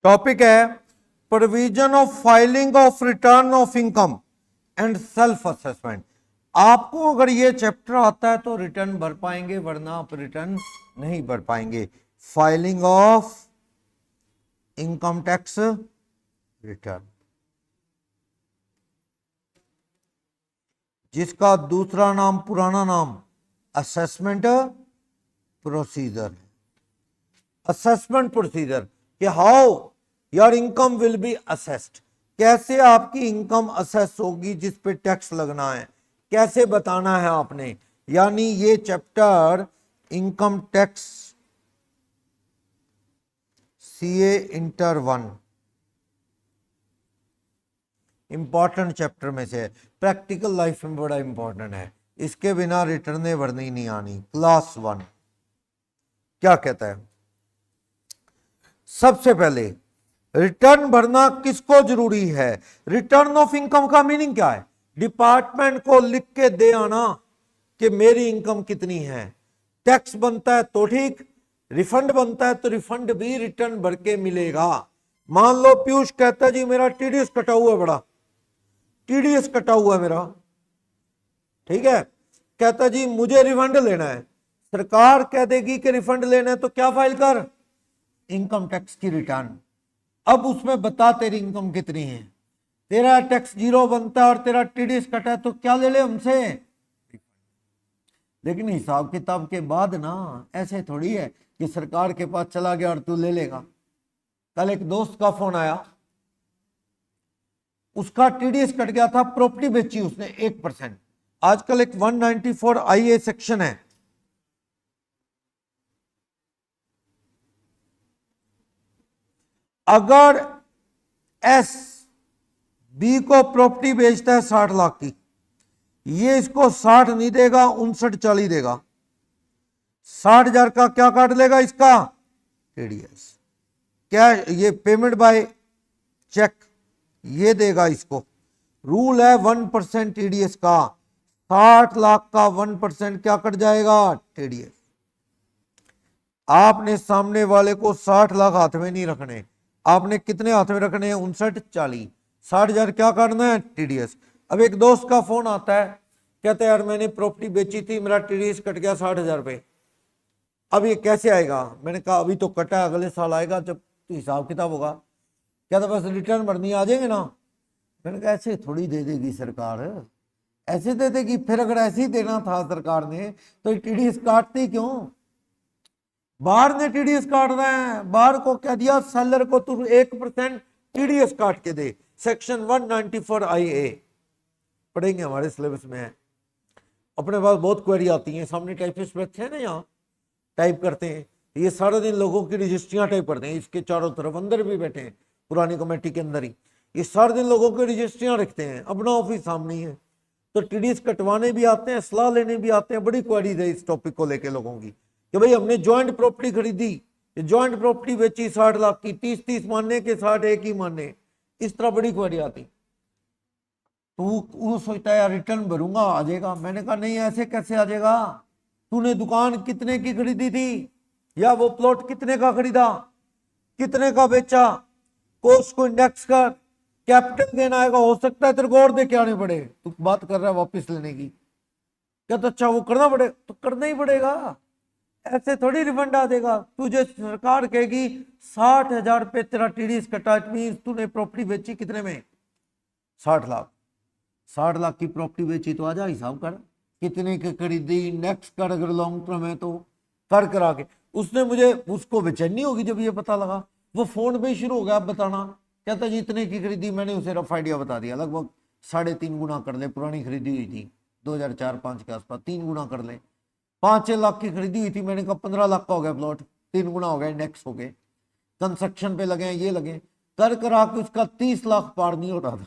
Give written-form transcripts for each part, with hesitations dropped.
Topic है provision of filing of return of income and self assessment. आपको अगर ये चैप्टर आता है तो रिटर्न भर पाएंगे, वरना आप रिटर्न नहीं भर पाएंगे। Filing of income tax return, जिसका दूसरा नाम, पुराना नाम असेसमेंट प्रोसीजर। असेसमेंट प्रोसीजर कि how your income will be assessed, कैसे आपकी इनकम असेस होगी, जिस पे टैक्स लगना है, कैसे बताना है आपने। यानी ये chapter income tax CA inter 1 important chapter में से है। प्रैक्टिकल लाइफ में बड़ा इंपॉर्टेंट है, इसके बिना रिटर्न भरनी नहीं आनी। क्लास 1 क्या कहता है? सबसे पहले रिटर्न भरना किसको जरूरी है? रिटर्न ऑफ इनकम का मीनिंग क्या है? डिपार्टमेंट को लिख के दे आना कि मेरी इनकम कितनी है। टैक्स बनता है तो ठीक, रिफंड बनता है तो रिफंड भी रिटर्न भर के मिलेगा। मान लो पीयूष कहता है जी मेरा टीडीएस कटा हुआ है, बड़ा टीडीएस कटा हुआ है मेरा, ठीक है, कहता जी मुझे रिफंड लेना है। सरकार कह देगी कि रिफंड लेना है तो क्या फाइल कर? इनकम टैक्स की रिटर्न। अब उसमें बता तेरी इनकम कितनी है, तेरा टैक्स 0 बनता है और तेरा टीडीएस कटा है तो क्या ले ले हमसे? लेकिन हिसाब किताब के बाद ना, ऐसे थोड़ी है कि सरकार के पास चला गया और तू ले लेगा। कल एक दोस्त का फोन आया, उसका टीडीएस कट गया था, प्रॉपर्टी बेची उसने 1%। आजकल एक 194 IA सेक्शन है, अगर एस बी को प्रॉपर्टी बेचता है 60 लाख की, ये इसको 60 नहीं देगा, 59-40 देगा। 60,000 का क्या काट लेगा इसका? टीडीएस। क्या ये पेमेंट बाय चेक ये देगा इसको। रूल है 1% टीडीएस का। 60 लाख का 1% क्या कट जाएगा? टीडीएस। आपने सामने वाले को 60 लाख हाथ में नहीं रखने, आपने कितने हाथ में रखने हैं? 59-40। 60,000 क्या करना है? टीडीएस। अब एक दोस्त का फोन आता है, कहते हैं यार मैंने प्रॉपर्टी बेची थी, मेरा टीडीएस कट गया 60,000 रुपये, अब ये कैसे आएगा? मैंने कहा अभी तो कटा, अगले साल आएगा जब तो हिसाब किताब होगा। क्या था बस रिटर्न भरनी आ जाएंगे ना। मैंने कहा ऐसे थोड़ी दे देगी सरकार, ऐसे दे देगी? फिर अगर ऐसे ही देना था सरकार ने तो टीडीएस काटती क्यों? बाहर ने टीडीएस काट रहे हैं, बाहर को कह दिया सेलर को तू 1% टीडीएस काट के दे। सेक्शन 194 IA पढ़ेंगे, हमारे सिलेबस में है। अपने पास बहुत क्वेरी आती हैं, सामने टाइपिस्ट बैठे हैं ना, यहाँ टाइप करते हैं, ये सारा दिन लोगों की रजिस्ट्रियां टाइप करते हैं, इसके चारों तरफ अंदर भी बैठे हैं पुरानी कमेटी के अंदर ही, ये सारा दिन लोगों की रजिस्ट्रियां रखते हैं, अपना ऑफिस सामने ही है। तो टीडीएस कटवाने भी आते हैं, सलाह लेने भी आते हैं। बड़ी क्वेरीज है इस टॉपिक को लेके लोगों की कि भाई हमने ज्वाइंट प्रॉपर्टी खरीदी, ज्वाइंट प्रॉपर्टी बेची 60 लाख की, 30-30 मानने के 60 एक ही मानने, इस तरह बड़ी क्वेरी आती। तो वो सोचता है यार रिटर्न भरूंगा आ जाएगा। मैंने कहा नहीं, ऐसे कैसे आ जाएगा? तूने दुकान कितने की खरीदी थी, या वो प्लॉट कितने का खरीदा, कितने का बेचा, कोस्ट को इंडेक्स कर, कैपिटल गेन आएगा, हो सकता है तेरे को और दे के आने पड़े। तू बात कर रहा है वापस लेने की, क्या तो अच्छा वो करना पड़ेगा तो करना ही पड़ेगा, ऐसे थोड़ी रिफंड आ देगा। तुझे सरकार कहेगी 60,000 रुपये तेरा टीडीएस कटा, इट मींस तूने प्रॉपर्टी बेची कितने में? 60 लाख। 60 लाख की प्रॉपर्टी बेची तो आजा हिसाब कर कितने की खरीदी, नेक्स्ट कर, अगर लॉन्ग टर्म है तो कर करा के। उसने मुझे, उसको बेचैनी होगी जब ये पता लगा, वो फोन पे शुरू हो गया बताना, कहता जी इतने की खरीदी। मैंने उसे रफ आइडिया बता दिया, लगभग 3.5 गुना कर ले, पुरानी खरीदी हुई थी 2004-5 के आसपास, 3 गुना कर ले। 5-6 लाख की खरीदी हुई थी, मैंने कहा 15 लाख का हो गया प्लॉट, 3 गुना हो गया, इंडेक्स हो गए, कंस्ट्रक्शन पे लगे, ये लगे, कर करा के उसका 30 लाख पार नहीं हो रहा था।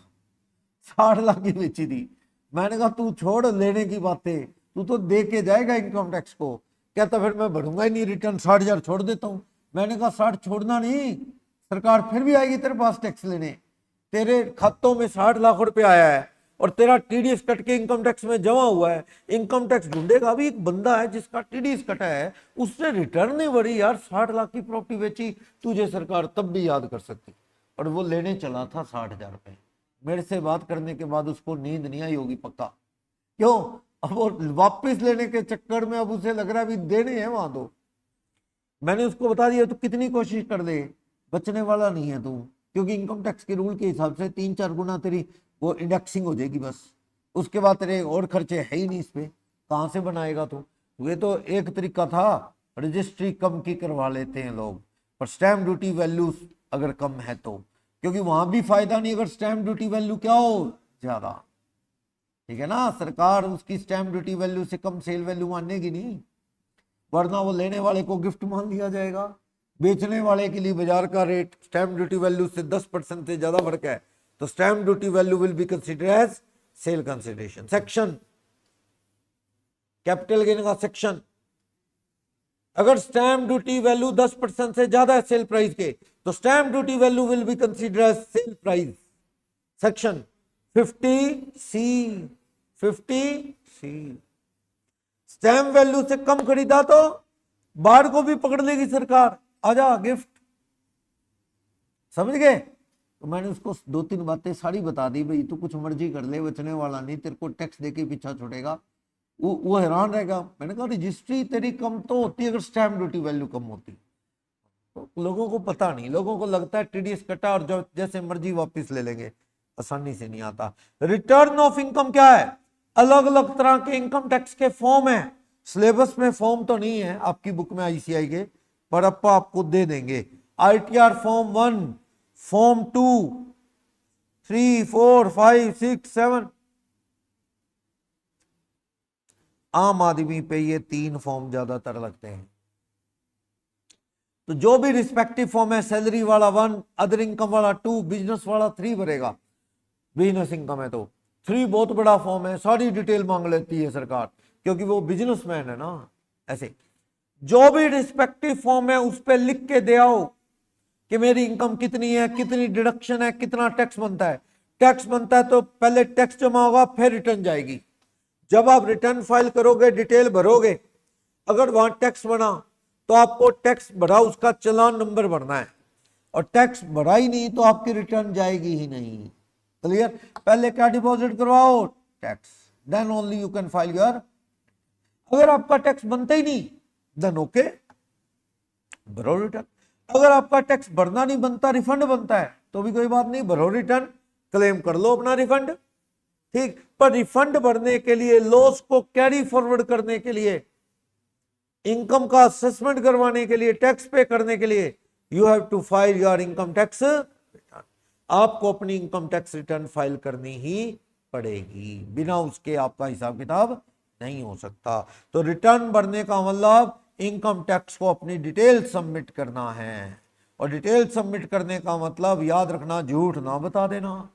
60 लाख की बेची थी। मैंने कहा तू छोड़ लेने की बातें, तू तो दे के जाएगा इनकम टैक्स को। कहता फिर मैं भरूंगा ही नहीं रिटर्न, 60,000 छोड़ देता हूं। मैंने कहा 60 छोड़ना नहीं, सरकार फिर भी आएगी तेरे पास टैक्स लेने। तेरे खातों में 60 लाख रुपए आया है और तेरा टीडीएस कट के इनकम टैक्स में जमा हुआ है, इनकम टैक्स ढूंढेगा। अभी एक बंदा है जिसका टीडीएस कटा है, उससे रिटर्न नहीं भरी यार, 60 लाख की प्रॉपर्टी बेची, तुझे सरकार तब भी याद कर सकती, और वो लेने चला था 60,000 रुपए। मेरे से बात करने के बाद उसको नींद नहीं आई होगी पक्का। क्यों? अब वो वापस लेने के चक्कर में अब उसे लग रहा है अभी देने हैं वहां दो। मैंने उसको बता दिया तू कितनी कोशिश कर दे, बचने वाला नहीं है तू, क्योंकि इनकम टैक्स के रूल के हिसाब से 3-4 गुना तेरी वो इंडेक्सिंग हो जाएगी बस, उसके बाद तेरे और खर्चे है ही नहीं, इस पे कहां से बनाएगा तू। ये तो एक तरीका था, रजिस्ट्री कम की करवा लेते हैं लोग, पर स्टैम्प ड्यूटी वैल्यू अगर कम है तो, क्योंकि वहां भी फायदा नहीं अगर स्टैम्प ड्यूटी वैल्यू क्या हो ज्यादा, ठीक है ना। सरकार उसकी स्टैम्प ड्यूटी वैल्यू से कम सेल वैल्यू मानेगी नहीं, वरना वो लेने वाले को गिफ्ट मान लिया जाएगा। बेचने वाले के लिए बाजार का रेट स्टैम्प ड्यूटी वैल्यू से 10% से ज्यादा फर्क है, तो stamp duty value will be considered as sale consideration. Section capital gain का सेक्शन, अगर स्टैम्प ड्यूटी वैल्यू 10% से ज्यादा है सेल प्राइस के, तो stamp duty value will be considered as sale price. Section 50C, 50C, stamp value से कम खरीदा तो बाढ़ को भी पकड़ लेगी सरकार, आजा गिफ्ट। समझ गए? तो मैंने उसको 2-3 बातें सारी बता दी, भाई तू कुछ मर्जी कर ले, बचने वाला नहीं, तेरे को टैक्स देके पीछा छोड़ेगा। वो हैरान रहेगा। मैंने कहा रजिस्ट्री तेरी कम तो होती अगर स्टैम्प ड्यूटी वैल्यू कम होती। तो लोगों को पता नहीं, लोगों को लगता है टीडीएस कटा और जो जैसे मर्जी वापस ले लेंगे, आसानी से नहीं आता। रिटर्न ऑफ इनकम क्या है? अलग अलग तरह के इनकम टैक्स के फॉर्म है, सिलेबस में फॉर्म तो नहीं है आपकी बुक में आईसीआई के, पर अप्पा आपको दे देंगे। ITR form 1, form 2, 3, 4, 5, 6, 7। आम आदमी पे ये 3 फॉर्म ज्यादातर लगते हैं। तो जो भी रिस्पेक्टिव फॉर्म है, सैलरी वाला 1, अदर इनकम वाला 2, बिजनेस वाला 3 भरेगा। बिजनेस इनकम है तो 3 बहुत बड़ा फॉर्म है, सारी डिटेल मांग लेती है सरकार, क्योंकि वो बिजनेसमैन है ना। ऐसे जो भी रिस्पेक्टिव फॉर्म है उस पर लिख के दे आओ कि मेरी इनकम कितनी है, कितनी डिडक्शन है, कितना टैक्स बनता है। टैक्स बनता है तो पहले टैक्स जमा होगा, फिर रिटर्न जाएगी। जब आप रिटर्न फाइल करोगे, डिटेल भरोगे, अगर वहां टैक्स बना तो आपको टैक्स भरा उसका चालान नंबर भरना है, और टैक्स भरा ही नहीं तो आपकी रिटर्न जाएगी ही नहीं। क्लियर? पहले क्या डिपॉजिट करवाओ? Tax, then only you can file your. अगर आपका टैक्स बनता ही नहीं, देन ओके, भरो रिटर्न। अगर आपका टैक्स भरना नहीं बनता, रिफंड बनता है, तो भी कोई बात नहीं, भरो रिटर्न, क्लेम कर लो अपना रिफंड। ठीक, पर रिफंड भरने के लिए, लॉस को कैरी फॉरवर्ड करने के लिए, इनकम का असेसमेंट करवाने के लिए, टैक्स पे करने के लिए, you have to file your income tax return. आपको अपनी इनकम टैक्स रिटर्न फाइल करनी ही पड़ेगी, बिना उसके आपका हिसाब किताब नहीं हो सकता। तो रिटर्न भरने का मतलब इनकम टैक्स को अपनी डिटेल सबमिट करना है, और डिटेल सबमिट करने का मतलब याद रखना, झूठ ना बता देना।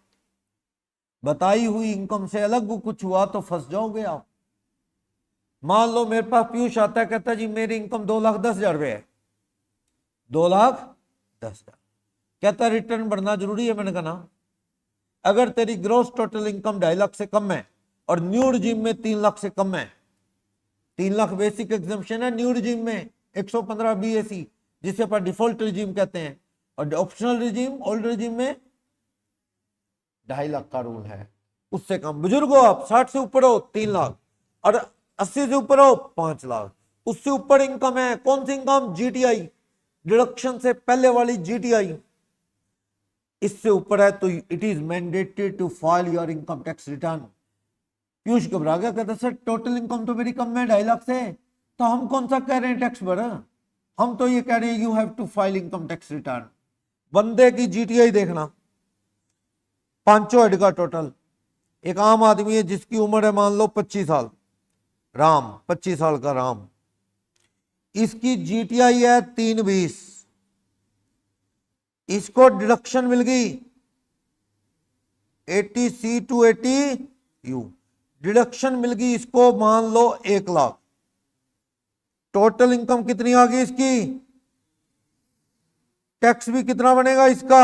बताई हुई इनकम से अलग कुछ हुआ तो फंस जाओगे आप। मान लो मेरे पास पीयूष आता है, कहता है जी मेरी इनकम 2,10,000 रुपए है, 2,10,000, कहता रिटर्न भरना जरूरी है। मैंने कहा ना, अगर तेरी ग्रोस टोटल इनकम 2.5 लाख से कम है और न्यू रिजीम में 3 लाख से कम है, 3 लाख बेसिक एग्जम्पशन है न्यू रिजीम में, 115 BAC जिसे पर डिफॉल्ट रिजीम कहते हैं, और ऑप्शनल रिजीम ओल्ड रिजीम में 2.5 लाख का रूल है। उससे कम बुजुर्ग हो आप, 60 से ऊपर हो 3 लाख, और 80 से ऊपर हो 5 लाख। उससे ऊपर इनकम है कौन सी इनकम? GTI, डिडक्शन से पहले वाली GTI। इससे ऊपर है तो it is mandated to file your income tax return. Piyush घबरा गया, कहता सर टोटल इनकम तो मेरी कम है 2.5 लाख से, तो हम कौन सा कह रहे हैं टैक्स भर, हम तो ये कह रहे हैं you have to file income tax return. बंदे की GTI देखना, पांचों हेड का टोटल। एक आम आदमी है जिसकी उम्र है मान लो 25 साल, राम, 25 साल का राम, इसकी GTI है 320, इसको डिडक्शन मिल गई 80C to 80U, डिडक्शन मिल गई इसको मान लो 1 लाख। टोटल इनकम कितनी आ गई इसकी? टैक्स भी कितना बनेगा इसका?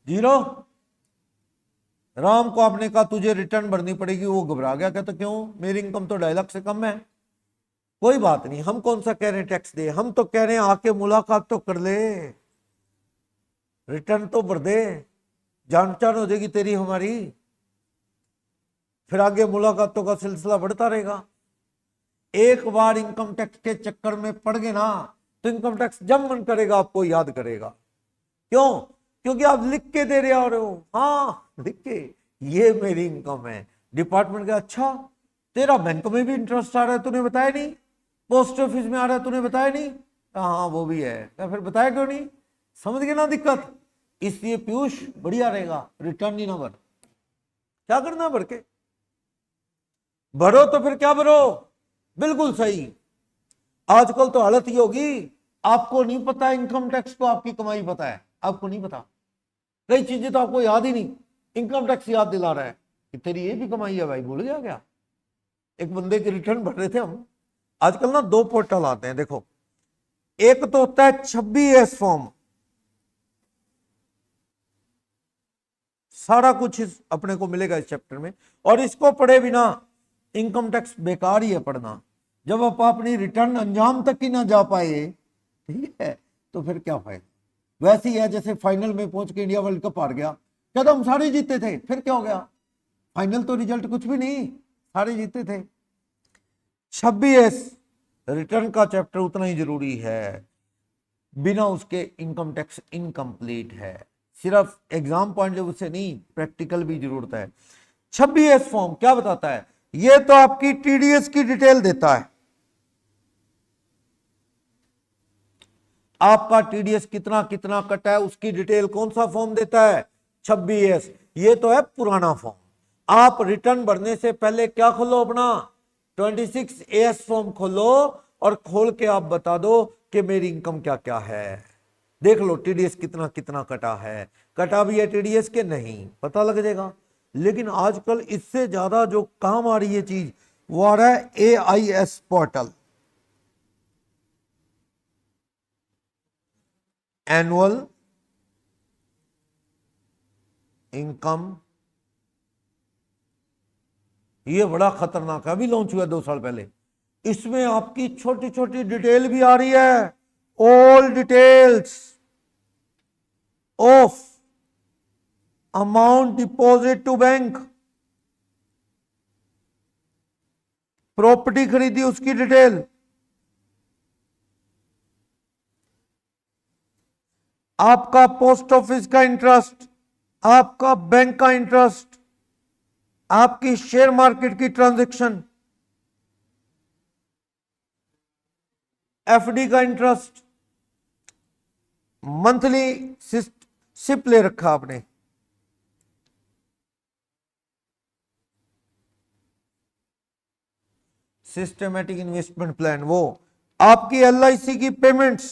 0। राम को आपने कहा तुझे रिटर्न भरनी पड़ेगी, वो घबरा गया, कहता क्यों, मेरी इनकम तो 2.5 लाख से कम है। कोई बात नहीं, हम कौन सा कह रहे हैं टैक्स दे, हम तो कह रहे हैं आके मुलाकात तो कर ले, रिटर्न तो भर दे, जान पहचान हो जाएगी तेरी हमारी, फिर आगे मुलाकातों का सिलसिला बढ़ता रहेगा। एक बार इनकम टैक्स के चक्कर में पड़ गए ना तो इनकम टैक्स जब मन करेगा आपको याद करेगा। क्यों? क्योंकि आप लिख के दे रहे हो, हाँ लिख के, ये मेरी इनकम है। डिपार्टमेंट का अच्छा, तेरा बैंक में भी इंटरेस्ट आ रहा है, तूने बताया नहीं, पोस्ट ऑफिस में आ रहा है, तूने बताया नहीं, हाँ वो भी है, तो फिर बताया क्यों नहीं? समझ गए ना दिक्कत? इसलिए पीयूष बढ़िया रहेगा, रिटर्न ही ना भर, क्या करना भर के, भरो तो फिर क्या भरो, बिल्कुल सही। आजकल तो हालत ही होगी, आपको नहीं पता इनकम टैक्स को आपकी कमाई पता है, आपको नहीं पता, कई चीजें तो आपको याद ही नहीं, इनकम टैक्स याद दिला रहा है कि तेरी ये भी कमाई है भाई, भूल गया क्या? एक बंदे के रिटर्न भर रहे थे हम, आजकल ना 2 पोर्टल आते हैं, देखो, एक तो होता है 26S फॉर्म, सारा कुछ अपने को मिलेगा इस चैप्टर में, और इसको पढ़े बिना इनकम टैक्स बेकार ही है पढ़ना। जब आप अपनी रिटर्न अंजाम तक ही ना जा पाए, ठीक है, तो फिर क्या फायदा। वैसे ही है जैसे फाइनल में पहुंच के इंडिया वर्ल्ड कप हार गया, क्या तो हम सारे जीते थे, फिर क्या हो गया, फाइनल तो रिजल्ट कुछ भी नहीं, सारे जीते थे। 26S रिटर्न का चैप्टर उतना ही जरूरी है, बिना उसके इनकम टैक्स इनकम्प्लीट है, सिर्फ एग्जाम पॉइंट ऑफ व्यू से नहीं, प्रैक्टिकल भी जरूरत है। 26S फॉर्म क्या बताता है? ये तो आपकी टीडीएस की डिटेल देता है, आपका टीडीएस कितना कितना कटा है उसकी डिटेल कौन सा फॉर्म देता है? 26S। ये तो है पुराना फॉर्म। आप रिटर्न भरने से पहले क्या खोलो, अपना 26AS फॉर्म खोलो और खोल के आप बता दो कि मेरी इनकम क्या क्या है, देख लो टीडीएस कितना कितना कटा है, कटा भी है टीडीएस के नहीं, पता लग जाएगा। लेकिन आजकल इससे ज्यादा जो काम आ रही है चीज, वो आ रहा है AIS पोर्टल, एनुअल इनकम। ये बड़ा खतरनाक है, अभी लॉन्च हुआ 2 साल पहले। इसमें आपकी छोटी छोटी डिटेल भी आ रही है, all details of amount deposit to bank, property खरीदी उसकी डिटेल, आपका पोस्ट ऑफिस का इंटरेस्ट, आपका बैंक का इंटरेस्ट, आपकी शेयर मार्केट की ट्रांजैक्शन, एफडी का इंटरेस्ट, मंथली सिप ले रखा आपने, सिस्टमेटिक इन्वेस्टमेंट प्लान, वो आपकी LIC की पेमेंट्स,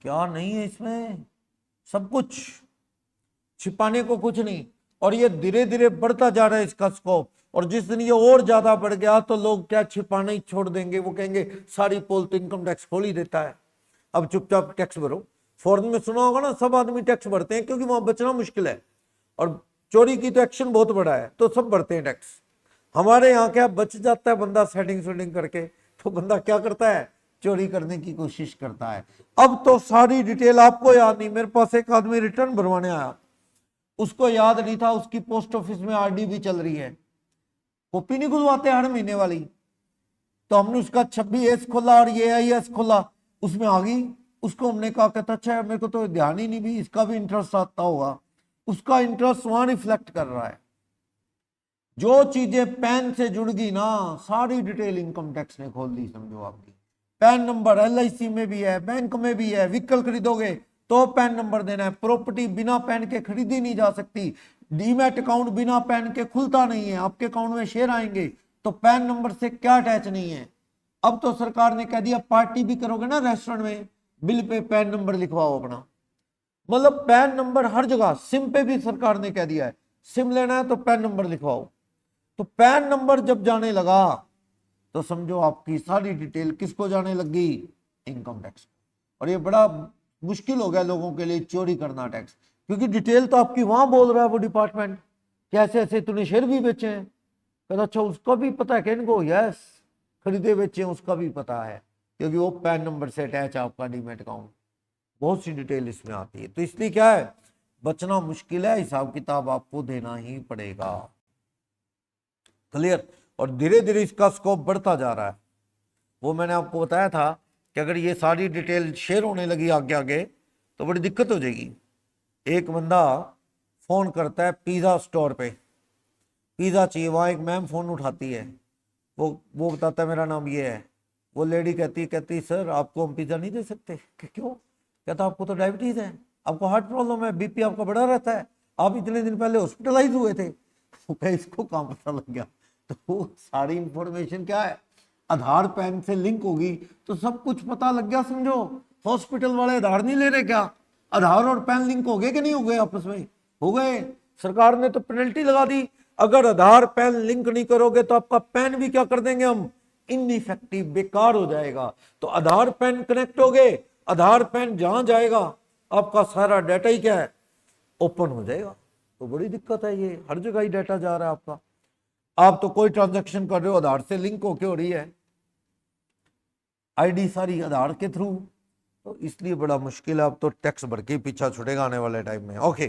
क्या नहीं है इसमें, सब कुछ, छिपाने को कुछ नहीं। और ये धीरे धीरे बढ़ता जा रहा है इसका स्कोप, और जिस दिन ये और ज्यादा बढ़ गया तो लोग क्या छिपाना ही छोड़ देंगे, वो कहेंगे सारी पोल तो इनकम टैक्स खोल ही देता है, अब चुपचाप टैक्स भरो। फॉरेन में सुना होगा ना, सब आदमी टैक्स भरते हैं क्योंकि वहां बचना मुश्किल है, और चोरी की तो एक्शन बहुत बड़ा है, तो सब भरते हैं टैक्स। हमारे यहाँ क्या बच जाता है बंदा सेटिंग सेटिंग करके, तो बंदा क्या करता है, चोरी करने की कोशिश करता है। अब तो सारी डिटेल आपको याद नहीं, मेरे पास एक आदमी रिटर्न भरवाने आया, उसको याद नहीं था उसकी पोस्ट ऑफिस में आरडी भी चल रही है, कॉपी नहीं खुलवाते हर महीने वाली, तो हमने उसका 26S खोला और AIS खोला, उसमें आ गई। उसको हमने कहा, कहता अच्छा मेरे को तो ध्यान ही नहीं भी इसका भी इंटरेस्ट आता होगा, उसका इंटरेस्ट वहां रिफ्लेक्ट कर रहा है। जो चीजें पैन से जुड़ गई ना, सारी डिटेल इनकम टैक्स ने खोल दी, समझो आपकी। पैन नंबर LIC में भी है, बैंक में भी है, व्हीकल खरीदोगे तो पैन नंबर देना है, प्रॉपर्टी बिना पैन के खरीदी नहीं जा सकती, डीमैट अकाउंट बिना पैन के खुलता नहीं है, आपके अकाउंट में शेयर आएंगे तो पैन नंबर से क्या अटैच नहीं है। अब तो सरकार ने कह दिया पार्टी भी करोगे ना रेस्टोरेंट में, बिल पे पैन नंबर लिखवाओ अपना, मतलब पैन नंबर हर जगह। सिम पे भी सरकार ने कह दिया है, सिम लेना है तो पैन नंबर लिखवाओ। तो पैन नंबर जब जाने लगा तो समझो आपकी सारी डिटेल किसको जाने लगी, इनकम टैक्स। और ये बड़ा मुश्किल हो गया लोगों के लिए चोरी करना टैक्स, क्योंकि डिटेल तो आपकी वहां बोल रहा है वो डिपार्टमेंट, कैसे ऐसे तूने शेयर भी बेचे हैं। कहता अच्छा उसका भी पता है क्या इनको? यस, खरीदे बेचे उसका भी पता है, क्योंकि वो पैन नंबर से अटैच है आपका डीमैट अकाउंट। बहुत सी डिटेल इसमें आती है, तो इसलिए क्या है, बचना मुश्किल है, हिसाब किताब आपको देना ही पड़ेगा। क्लियर? और धीरे धीरे इसका स्कोप बढ़ता जा रहा है। वो मैंने आपको बताया था कि अगर ये सारी डिटेल शेयर होने लगी आगे आगे तो बड़ी दिक्कत हो जाएगी। एक बंदा फोन करता है पिज्जा स्टोर पे, पिज्जा चाहिए, वहां एक मैम फोन उठाती है, वो बताता है मेरा नाम ये है। वो लेडी कहती सर आपको हम पिज्जा नहीं दे सकते। क्यों? कहता आपको तो डायबिटीज है, आपको हार्ट प्रॉब्लम है, बीपी आपका बढ़ा रहता है, आप इतने दिन पहले हॉस्पिटलाइज हुए थे। इसको कहाँ पता लग गया? तो वो सारी इंफॉर्मेशन क्या है, आधार पैन से लिंक होगी तो सब कुछ पता लग गया समझो। हॉस्पिटल वाले आधार नहीं ले रहे क्या? आधार और पैन लिंक हो गए कि नहीं हो गए? आपस में हो गए। सरकार ने तो पेनल्टी लगा दी, अगर आधार पैन लिंक नहीं करोगे तो आपका पैन भी क्या कर देंगे हम, इनइफेक्टिव, बेकार हो जाएगा। तो आधार पैन कनेक्ट हो गए, आधार पैन जहां जाएगा आपका सारा डाटा ही क्या है, ओपन हो जाएगा। तो बड़ी दिक्कत है, ये हर जगह ही डाटा जा रहा है आपका। आप तो कोई ट्रांजैक्शन कर रहे हो आधार से लिंक होके हो रही है, आईडी सारी आधार के थ्रू, तो इसलिए बड़ा मुश्किल है। अब तो टैक्स भर के पीछा छुटेगा आने वाले टाइम में। ओके,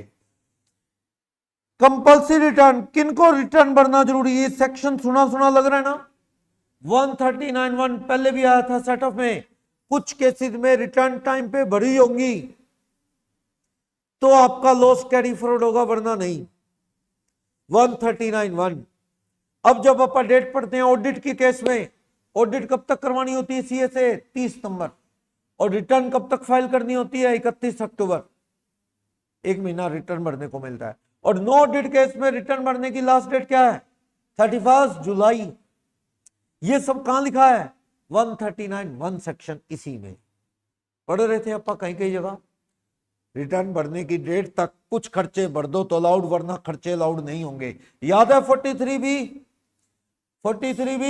कंपल्सरी रिटर्न, किनको रिटर्न भरना जरूरी है? सेक्शन सुना सुना लग रहा है ना, 139(1) पहले भी आया था सेट ऑफ में। कुछ केसेस में रिटर्न टाइम पे भरी होंगी तो आपका लॉस कैरी फॉरवर्ड होगा, वरना नहीं। 139(1). अब जब अपन डेट पढ़ते हैं ऑडिट के केस में, ऑडिट कब तक करवानी होती है सीए से? 30 सितंबर। और रिटर्न कब तक फाइल करनी होती है? 31 अक्टूबर। एक महीना रिटर्न भरने को मिलता है। और नो ऑडिट केस में रिटर्न भरने की लास्ट डेट क्या है? 31 जुलाई। ये सब कहां लिखा है? 139(1) सेक्शन, इसी में पढ़ रहे थे आप कहीं कहीं जगह। रिटर्न भरने की डेट तक कुछ खर्चे भर दो तो अलाउड, वरना खर्चे अलाउड नहीं होंगे। याद है 43B? 43B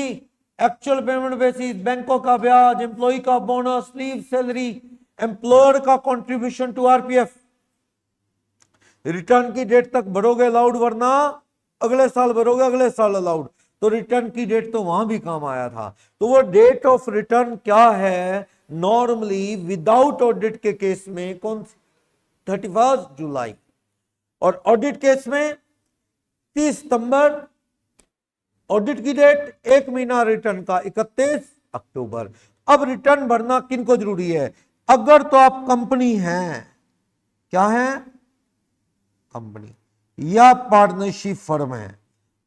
actual payment basis, बैंकों का ब्याज, एम्प्लॉय का बोनस, लीव सैलरी, एम्प्लॉयर का कंट्रीब्यूशन टू आरपीएफ। रिटर्न की डेट तक भरोगे अलाउड, वरना अगले साल भरोगे, अगले साल अलाउड। तो रिटर्न की डेट तो वहां भी काम आया था। तो वो डेट ऑफ रिटर्न क्या है? नॉर्मली विदाउट ऑडिट के केस में कौन सी? 31 जुलाई। और ऑडिट केस में 30 सितंबर। ऑडिट की डेट, एक महीना रिटर्न का 31 अक्टूबर। अब रिटर्न भरना किनको जरूरी है? अगर तो आप कंपनी हैं, क्या है, कंपनी या पार्टनरशिप फर्म है,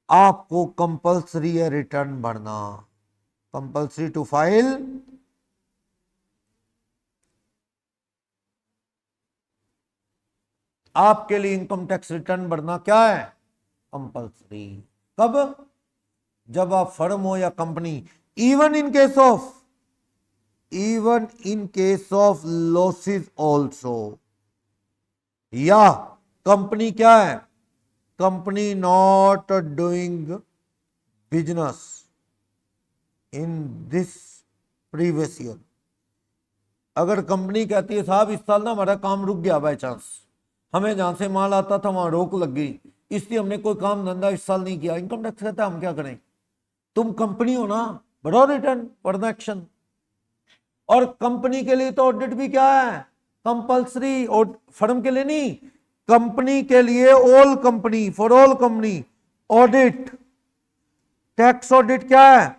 आपको कंपलसरी है रिटर्न भरना। कंपलसरी टू फाइल आपके लिए इनकम टैक्स रिटर्न भरना क्या है? कंपलसरी। कब? जब आप फर्म हो या company. Even in case of losses also. या कंपनी क्या है? Company not doing business in this previous year. अगर कंपनी कहती है साहब इस साल ना हमारा काम रुक गया बाय चांस, हमें जहां से माल आता था वहां रोक लग गई, इसलिए हमने कोई काम धंधा इस साल नहीं किया, इनकम टैक्स कहता है हम क्या करें? तुम कंपनी हो ना, बढ़ो रिटर्न, वरना एक्शन। और कंपनी के लिए तो ऑडिट भी क्या है? कंपल्सरी। और फर्म के लिए नहीं, कंपनी के लिए, all company, for all company audit, tax audit क्या है?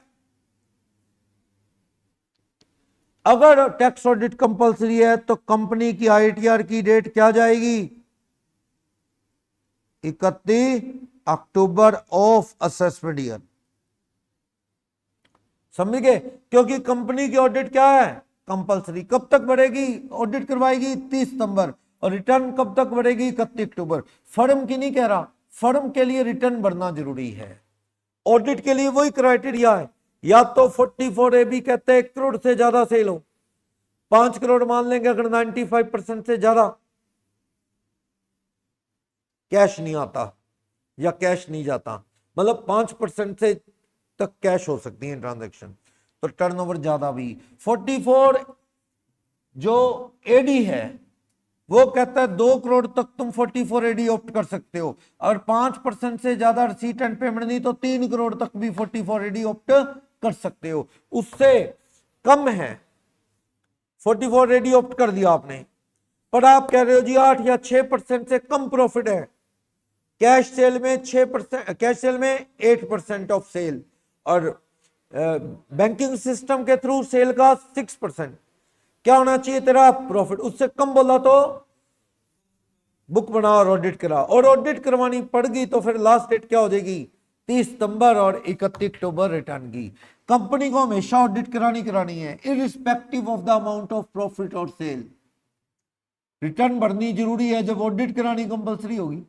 अगर टैक्स ऑडिट कंपल्सरी है तो कंपनी की आईटीआर की डेट क्या जाएगी? 31 अक्टूबर ऑफ असेसमेंट ईयर। समझ गए? क्योंकि कंपनी की ऑडिट क्या है? कंपल्सरी। कब तक बढ़ेगी? ऑडिट करवाएगी 30 सितंबर। और रिटर्न कब तक बढ़ेगी? 31 अक्टूबर। फर्म की नहीं कह रहा, फर्म के लिए रिटर्न भरना जरूरी है। ऑडिट के लिए वही क्राइटेरिया है, या तो 44AB कहते हैं 1 करोड़ से ज्यादा सेल हो, 5 करोड़ मान लेंगे अगर 95% से ज्यादा कैश नहीं आता या कैश नहीं जाता, मतलब 5% से तक कैश हो सकती है ट्रांजैक्शन, तो टर्नओवर ज्यादा भी। 44 जो एडी है वो कहता है 2 करोड़ तक तुम 44AD ऑप्ट कर सकते हो, और 5% से ज्यादा रिसीट एंड पेमेंट नहीं तो 3 करोड़ तक भी 44AD ऑप्ट कर सकते हो। उससे कम है 44AD ऑप्ट कर दिया आपने, पर आप कह रहे हो जी 8 या 6% से कम प्रॉफिट है। कैश सेल में 6%, कैश सेल में 8% ऑफ सेल, और बैंकिंग सिस्टम के थ्रू सेल का 6%। क्या होना चाहिए तेरा प्रॉफिट? उससे कम बोला तो बुक बना और ऑडिट करा, और ऑडिट करवानी पड़ गई तो फिर लास्ट डेट क्या हो जाएगी? 30 सितंबर और 31 अक्टूबर रिटर्न की। कंपनी को हमेशा ऑडिट करानी है, irrespective of the amount of profit और सेल। रिटर्न भरनी जरूरी है जब ऑडिट करानी कंपलसरी होगी।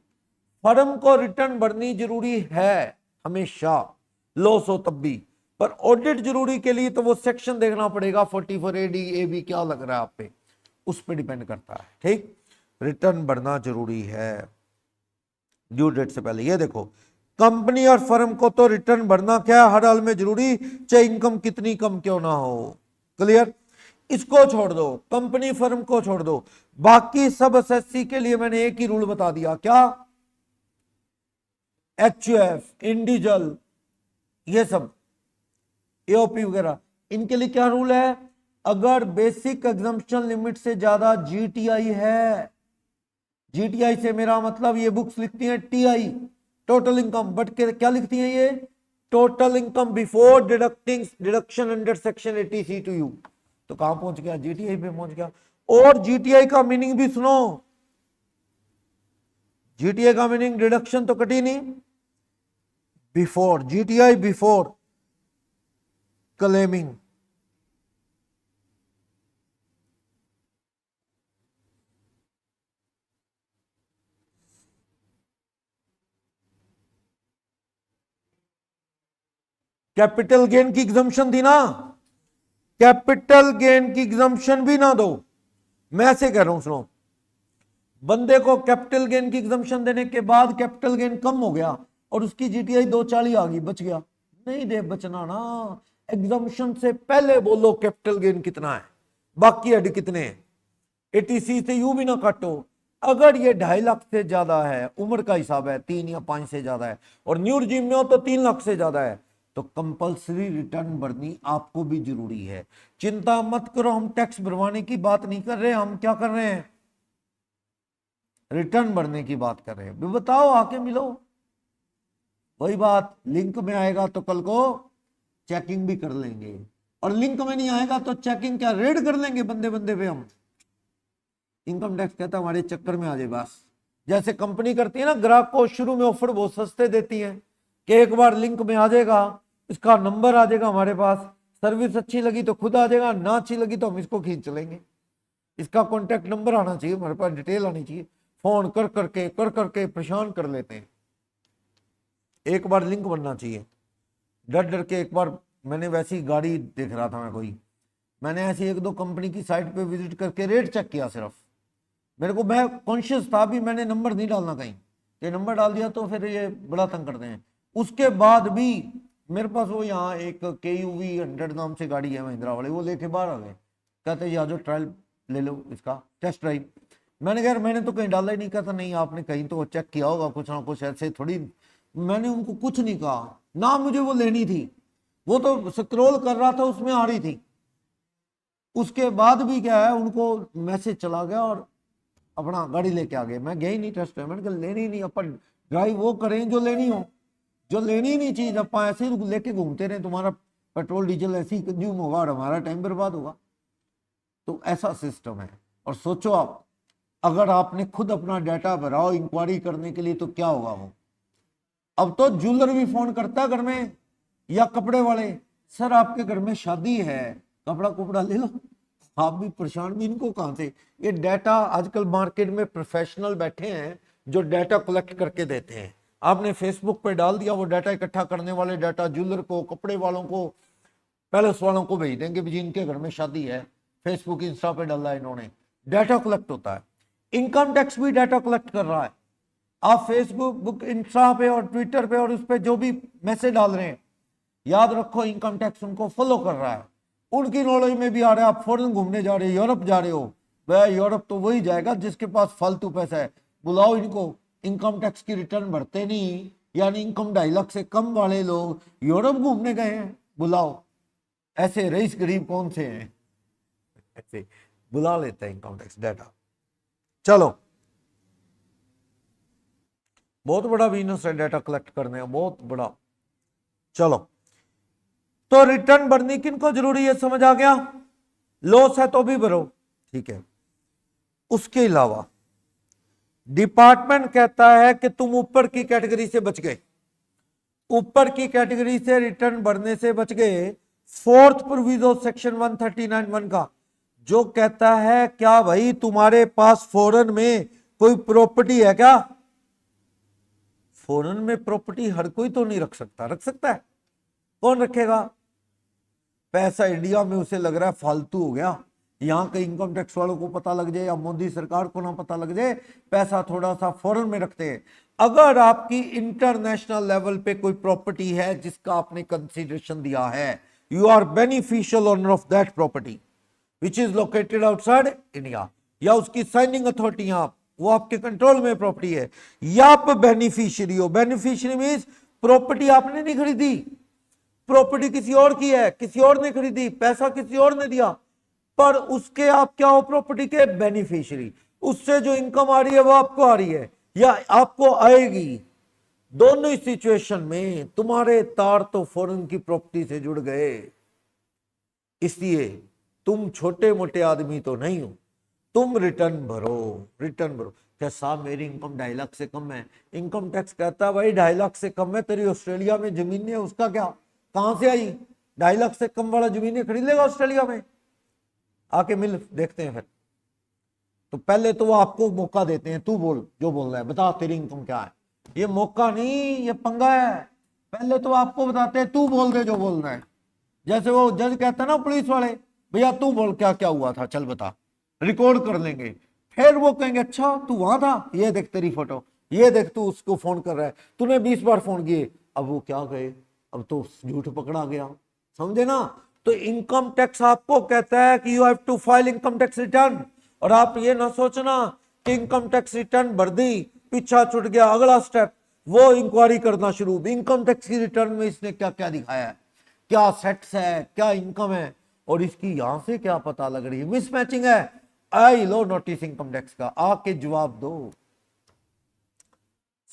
फर्म को रिटर्न भरनी जरूरी है हमेशा, लॉस हो तब भी, पर ऑडिट जरूरी के लिए तो वो सेक्शन देखना पड़ेगा 44AD AB क्या लग रहा है आप पे, उस पर डिपेंड करता है। ठीक, रिटर्न भरना जरूरी है ड्यू डेट से पहले। ये देखो, कंपनी और फर्म को तो रिटर्न भरना क्या हर हाल में जरूरी, चाहे इनकम कितनी कम क्यों ना हो। क्लियर? इसको छोड़ दो, कंपनी फर्म को छोड़ दो, बाकी सब एसएससी के लिए मैंने एक ही रूल बता दिया। क्या? HUF, इंडिविजुअल, ये सब एओपी वगैरह, इनके लिए क्या रूल है? अगर बेसिक एग्जम्पशन लिमिट से ज्यादा जीटीआई है, जीटीआई से मेरा मतलब ये बुक्स लिखती हैं टीआई, टोटल इनकम, बट क्या लिखती हैं ये? Total income before deducting deduction under section 80C2U। तो कहां पहुंच गया? जीटीआई पे पहुंच गया। और जीटीआई का मीनिंग भी सुनो, जीटीआई का मीनिंग डिडक्शन तो कटी नहीं, before, GTI before claiming. Capital gain की एग्जम्पशन थी ना, कैपिटल गेन की एग्जम्पशन भी ना दो। मैं ऐसे कह रहा हूं, सुनो, बंदे को कैपिटल गेन की एग्जम्पशन देने के बाद कैपिटल गेन कम हो गया और उसकी जीटीआई 240 आ गई, बच गया? नहीं दे बचना ना, एग्जम्पशन से पहले बोलो कैपिटल गेन कितना है, बाकी एड कितने हैं, 80C से यू भी ना काटो। अगर ये 2.5 लाख से ज्यादा है, उम्र का हिसाब है, 3 या 5 से ज्यादा है, और न्यू रिजीम में हो तो 3 लाख से ज्यादा है, तो कंपलसरी रिटर्न भरनी आपको भी जरूरी है। चिंता मत करो, हम टैक्स भरवाने की बात नहीं कर रहे, हम क्या कर रहे हैं? रिटर्न भरने की बात कर रहे हैं। बताओ, आके मिलो, वही बात, लिंक में आएगा तो कल को चेकिंग भी कर लेंगे, और लिंक में नहीं आएगा तो चेकिंग क्या, रेड कर लेंगे बंदे बंदे पे हम। इनकम टैक्स कहता है हमारे चक्कर में आ जाए बस। जैसे कंपनी करती है ना, ग्राहक को शुरू में ऑफर बहुत सस्ते देती है कि एक बार लिंक में आ जाएगा, इसका नंबर आ जाएगा हमारे पास, सर्विस अच्छी लगी तो खुद आ जाएगा, ना अच्छी लगी तो हम इसको खींच लेंगे, इसका कॉन्टैक्ट नंबर आना चाहिए हमारे पास, डिटेल आनी चाहिए, फोन कर करके परेशान कर लेते हैं। एक बार लिंक बनना चाहिए, डर डर के। एक बार मैंने वैसी गाड़ी देख रहा था मैं कोई, मैंने ऐसी 1-2 कंपनी की साइट पे विजिट करके रेट चेक किया सिर्फ, मेरे को, मैं कॉन्शियस था भी मैंने नंबर नहीं डालना कहीं, ये नंबर डाल दिया तो फिर ये बड़ा तंग करते हैं। उसके बाद भी मेरे पास वो यहाँ एक KUV 100 नाम से गाड़ी है महिंद्रा वाले, वो लेके बाहर आ गए, कहते ये जो ट्रायल ले लो, इसका टेस्ट ड्राइव। मैंने कहा मैंने तो कहीं डाला ही नहीं, कहता नहीं आपने कहीं तो चेक किया होगा कुछ ना कुछ, ऐसे थोड़ी। मैंने उनको कुछ नहीं कहा ना, मुझे वो लेनी थी, वो तो स्क्रॉल कर रहा था उसमें आ रही थी। उसके बाद भी क्या है, उनको मैसेज चला गया और अपना गाड़ी लेके आ गए। मैं गया ही नहीं टेस्ट ड्राइव, मैंने कहा लेनी नहीं, अपन ड्राइव वो करें जो लेनी हो, जो लेनी नहीं चीज अपन ऐसे ही लेके घूमते रहे, तुम्हारा पेट्रोल डीजल ऐसे ही कंज्यूम होगा और हमारा टाइम बर्बाद होगा। तो ऐसा सिस्टम है। और सोचो आप, अगर आपने खुद अपना डाटा भराओ इंक्वायरी करने के लिए तो क्या होगा वो। अब तो ज्वेलर भी फोन करता है घर में, या कपड़े वाले, सर आपके घर में शादी है, कपड़ा कुपड़ा ले लो। आप भी परेशान भी, इनको कहां से ये डाटा? आजकल मार्केट में प्रोफेशनल बैठे हैं जो डाटा कलेक्ट करके देते हैं। आपने फेसबुक पे डाल दिया, वो डाटा इकट्ठा करने वाले डाटा ज्वेलर को, कपड़े वालों को, पैलेस वालों को भेज देंगे भी जिनके घर में शादी है, फेसबुक इंस्टा पे डाला है इन्होंने, डाटा कलेक्ट होता है। इनकम टैक्स भी डाटा कलेक्ट कर रहा है। आप फेसबुक, इंस्टा पे और ट्विटर पे और उस पर जो भी मैसेज डाल रहे हैं, याद रखो इनकम टैक्स उनको फॉलो कर रहा है, उनकी नॉलेज में भी आ रहा है। आप फॉरेन घूमने जा रहे हो, यूरोप जा रहे हो, वह यूरोप तो वही जाएगा जिसके पास फालतू पैसा है। बुलाओ इनको, इनकम टैक्स की रिटर्न भरते नहीं, यानी इनकम 2.5 लाख से कम वाले लोग यूरोप घूमने गए हैं, बुलाओ। ऐसे रईस गरीब कौन से हैं, ऐसे बुला लेते हैं इनकम टैक्स डाटा। चलो, बहुत बड़ा बिजनेस है डाटा कलेक्ट करने का, बहुत बड़ा। चलो, तो रिटर्न भरनी किनको जरूरी है, समझ आ गया। लॉस है तो भी भरो, ठीक है। उसके अलावा डिपार्टमेंट कहता है कि तुम ऊपर की कैटेगरी से बच गए, ऊपर की कैटेगरी से रिटर्न भरने से बच गए। फोर्थ प्रोविजो सेक्शन 139(1) का जो कहता है, क्या भाई तुम्हारे पास फॉरेन में कोई प्रॉपर्टी है क्या? फॉरेन में प्रॉपर्टी हर कोई तो नहीं रख सकता, रख सकता है? कौन रखेगा? पैसा इंडिया में उसे लग रहा है फालतू हो गया, यहां के इनकम टैक्स वालों को पता लग जाए या मोदी सरकार को ना पता लग जाए, पैसा थोड़ा सा फॉरेन में रखते हैं। अगर आपकी इंटरनेशनल लेवल पे कोई प्रॉपर्टी है जिसका आपने कंसीडरेशन दिया है, you are beneficial owner of that property which is located outside India, या उसकी साइनिंग अथॉरिटी वो आपके कंट्रोल में प्रॉपर्टी है, या आप बेनिफिशियरी हो। बेनिफिशियरी मींस प्रॉपर्टी आपने नहीं खरीदी, प्रॉपर्टी किसी और की है, किसी और ने खरीदी, पैसा किसी और ने दिया, पर उसके आप क्या हो? प्रॉपर्टी के बेनिफिशियरी। उससे जो इनकम आ रही है वो आपको आ रही है या आपको आएगी। दोनों ही सिचुएशन में तुम्हारे तार तो फॉरेन की प्रॉपर्टी से जुड़ गए, इसलिए तुम छोटे मोटे आदमी तो नहीं हो, तुम रिटर्न भरो, रिटर्न भरो। क्या साहब मेरी इनकम 2.5 लाख से कम है? इनकम टैक्स कहता है भाई 2.5 लाख से कम है, तेरी ऑस्ट्रेलिया में जमीन है, उसका क्या, कहां से आई? 2.5 लाख से कम वाला जमीन खरीद लेगा ऑस्ट्रेलिया में? आके मिल, देखते हैं फिर। तो पहले तो वो आपको मौका देते हैं, तू बोल जो बोल रहा है, बता तेरी इनकम क्या है। ये मौका नहीं, ये पंगा है। पहले तो आपको बताते हैं तू बोल दे जो बोल रहा है। जैसे वो जज कहता है ना पुलिस वाले, भैया तू बोल क्या क्या हुआ था, चल बता, रिकॉर्ड कर लेंगे। फिर वो कहेंगे अच्छा तू वहां था, ये देख तेरी फोटो, ये देख तू उसको फोन कर रहा है, तूने 20 बार फोन किए। अब वो क्या गए, अब तो झूठ पकड़ा गया, समझे ना। तो इनकम टैक्स आपको कहता है कि you have to file income tax return, और आप ये ना सोचना कि इनकम टैक्स रिटर्न भर दी, पीछा छूट गया, अगला स्टेप वो इंक्वायरी करना शुरू। इनकम टैक्स की रिटर्न में इसने क्या क्या दिखाया है, क्या सेट्स है, क्या इनकम है, और इसकी यहां से क्या पता लग रही है, मिसमैचिंग है। आई लो नोटिस इनकम टैक्स का, आके जवाब दो।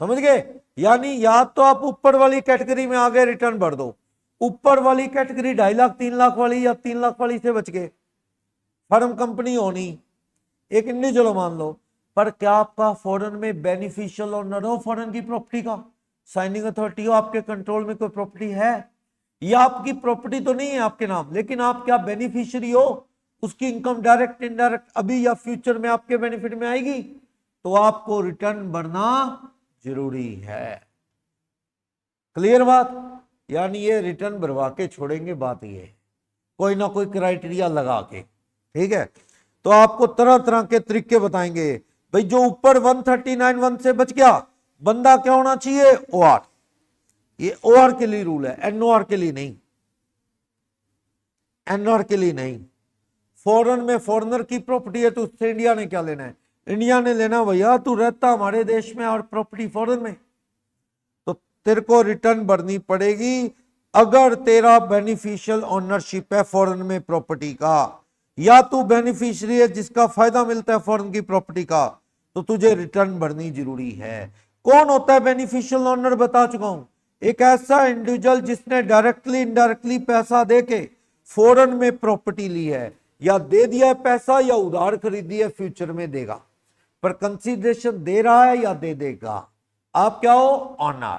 समझ गए? यानी या तो आप ऊपर वाली कैटेगरी में आ गए, रिटर्न भर दो। ऊपर वाली कैटेगरी 2.5 लाख 3 लाख वाली या 3 लाख वाली से बच गए, फर्म कंपनी होनी, एक इंडिविजुअल मान लो, पर क्या आपका फॉरेन में बेनिफिशियल ओनर हो फॉरेन की प्रॉपर्टी का, साइनिंग अथॉरिटी हो, आपके कंट्रोल में कोई प्रॉपर्टी है, या आपकी प्रॉपर्टी तो नहीं है आपके नाम, लेकिन आप क्या बेनिफिशियरी हो, उसकी इनकम डायरेक्ट इनडायरेक्ट अभी या फ्यूचर में आपके बेनिफिट में आएगी, तो आपको रिटर्न भरना जरूरी है। क्लियर बात? यानी ये रिटर्न भरवा के छोड़ेंगे, बात ये कोई ना कोई क्राइटेरिया लगा के, ठीक है। तो आपको तरह तरह के तरीके बताएंगे। भाई जो ऊपर 139(1) से बच गया, बंदा क्या होना चाहिए? OR। ये OR के लिए रूल है, NOR के लिए नहीं, NOR के लिए नहीं। फॉरेन में फॉरेनर की प्रॉपर्टी है तो उससे इंडिया ने क्या लेना है? इंडिया ने लेना भैया तू रहता हमारे देश में और प्रॉपर्टी फॉरेन में, तो तेरे को रिटर्न भरनी पड़ेगी। अगर तेरा बेनिफिशियल ओनरशिप है फॉरेन में प्रॉपर्टी का, या तू बेनिफिशियरी है जिसका फायदा मिलता है फॉरेन की प्रॉपर्टी का, तो तुझे रिटर्न भरनी जरूरी है। कौन होता है बेनिफिशियल ओनर? बता चुका हूं, एक ऐसा इंडिविजुअल जिसने डायरेक्टली इनडायरेक्टली पैसा देके फॉरेन में प्रॉपर्टी ली है, या दे दिया पैसा या उधार खरीदी है, फ्यूचर में देगा, पर कंसीडरेशन दे रहा है या दे देगा। आप क्या हो? ऑनर।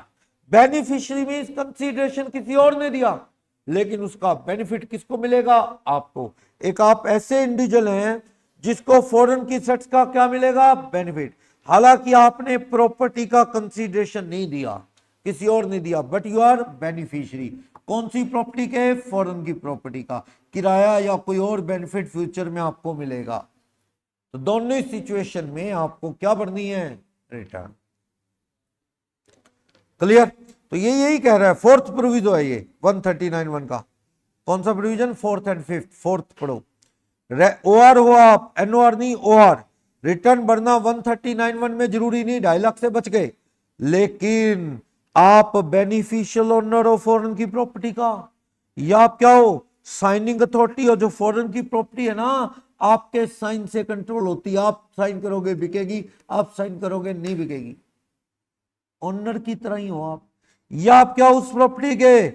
बेनिफिशियरी मींस कंसीडरेशन किसी और ने दिया, लेकिन उसका बेनिफिट किसको मिलेगा? आपको। एक आप ऐसे इंडिविजुअल हैं जिसको फॉरेन की सेट्स का क्या मिलेगा? बेनिफिट। हालांकि आपने प्रॉपर्टी का कंसीडरेशन नहीं दिया, किसी और ने दिया, बट यू आर बेनिफिशियरी। कौन सी प्रॉपर्टी के? फॉरेन की प्रॉपर्टी का। किराया या कोई और बेनिफिट फ्यूचर में आपको मिलेगा। तो दोनों ही सिचुएशन में आपको क्या भरनी है? रिटर्न। क्लियर? तो ये यही कह रहा है, फोर्थ प्रोविजन है ये 139(1) का। कौन सा provision? Fourth and fifth. Fourth पढ़ो, ओ आर हो आप, NOR नहीं OR। रिटर्न भरना 1391 में जरूरी नहीं, 2.5 लाख से बच गए, लेकिन आप बेनिफिशियल ओनर हो फॉरेन की प्रॉपर्टी का, या आप क्या हो, साइनिंग अथॉरिटी हो। जो फॉरेन की प्रॉपर्टी है ना, आपके साइन से कंट्रोल होती है। आप साइन करोगे बिकेगी, आप साइन करोगे नहीं बिकेगी। ओनर की तरह ही हो आप, या आप क्या उस प्रॉपर्टी के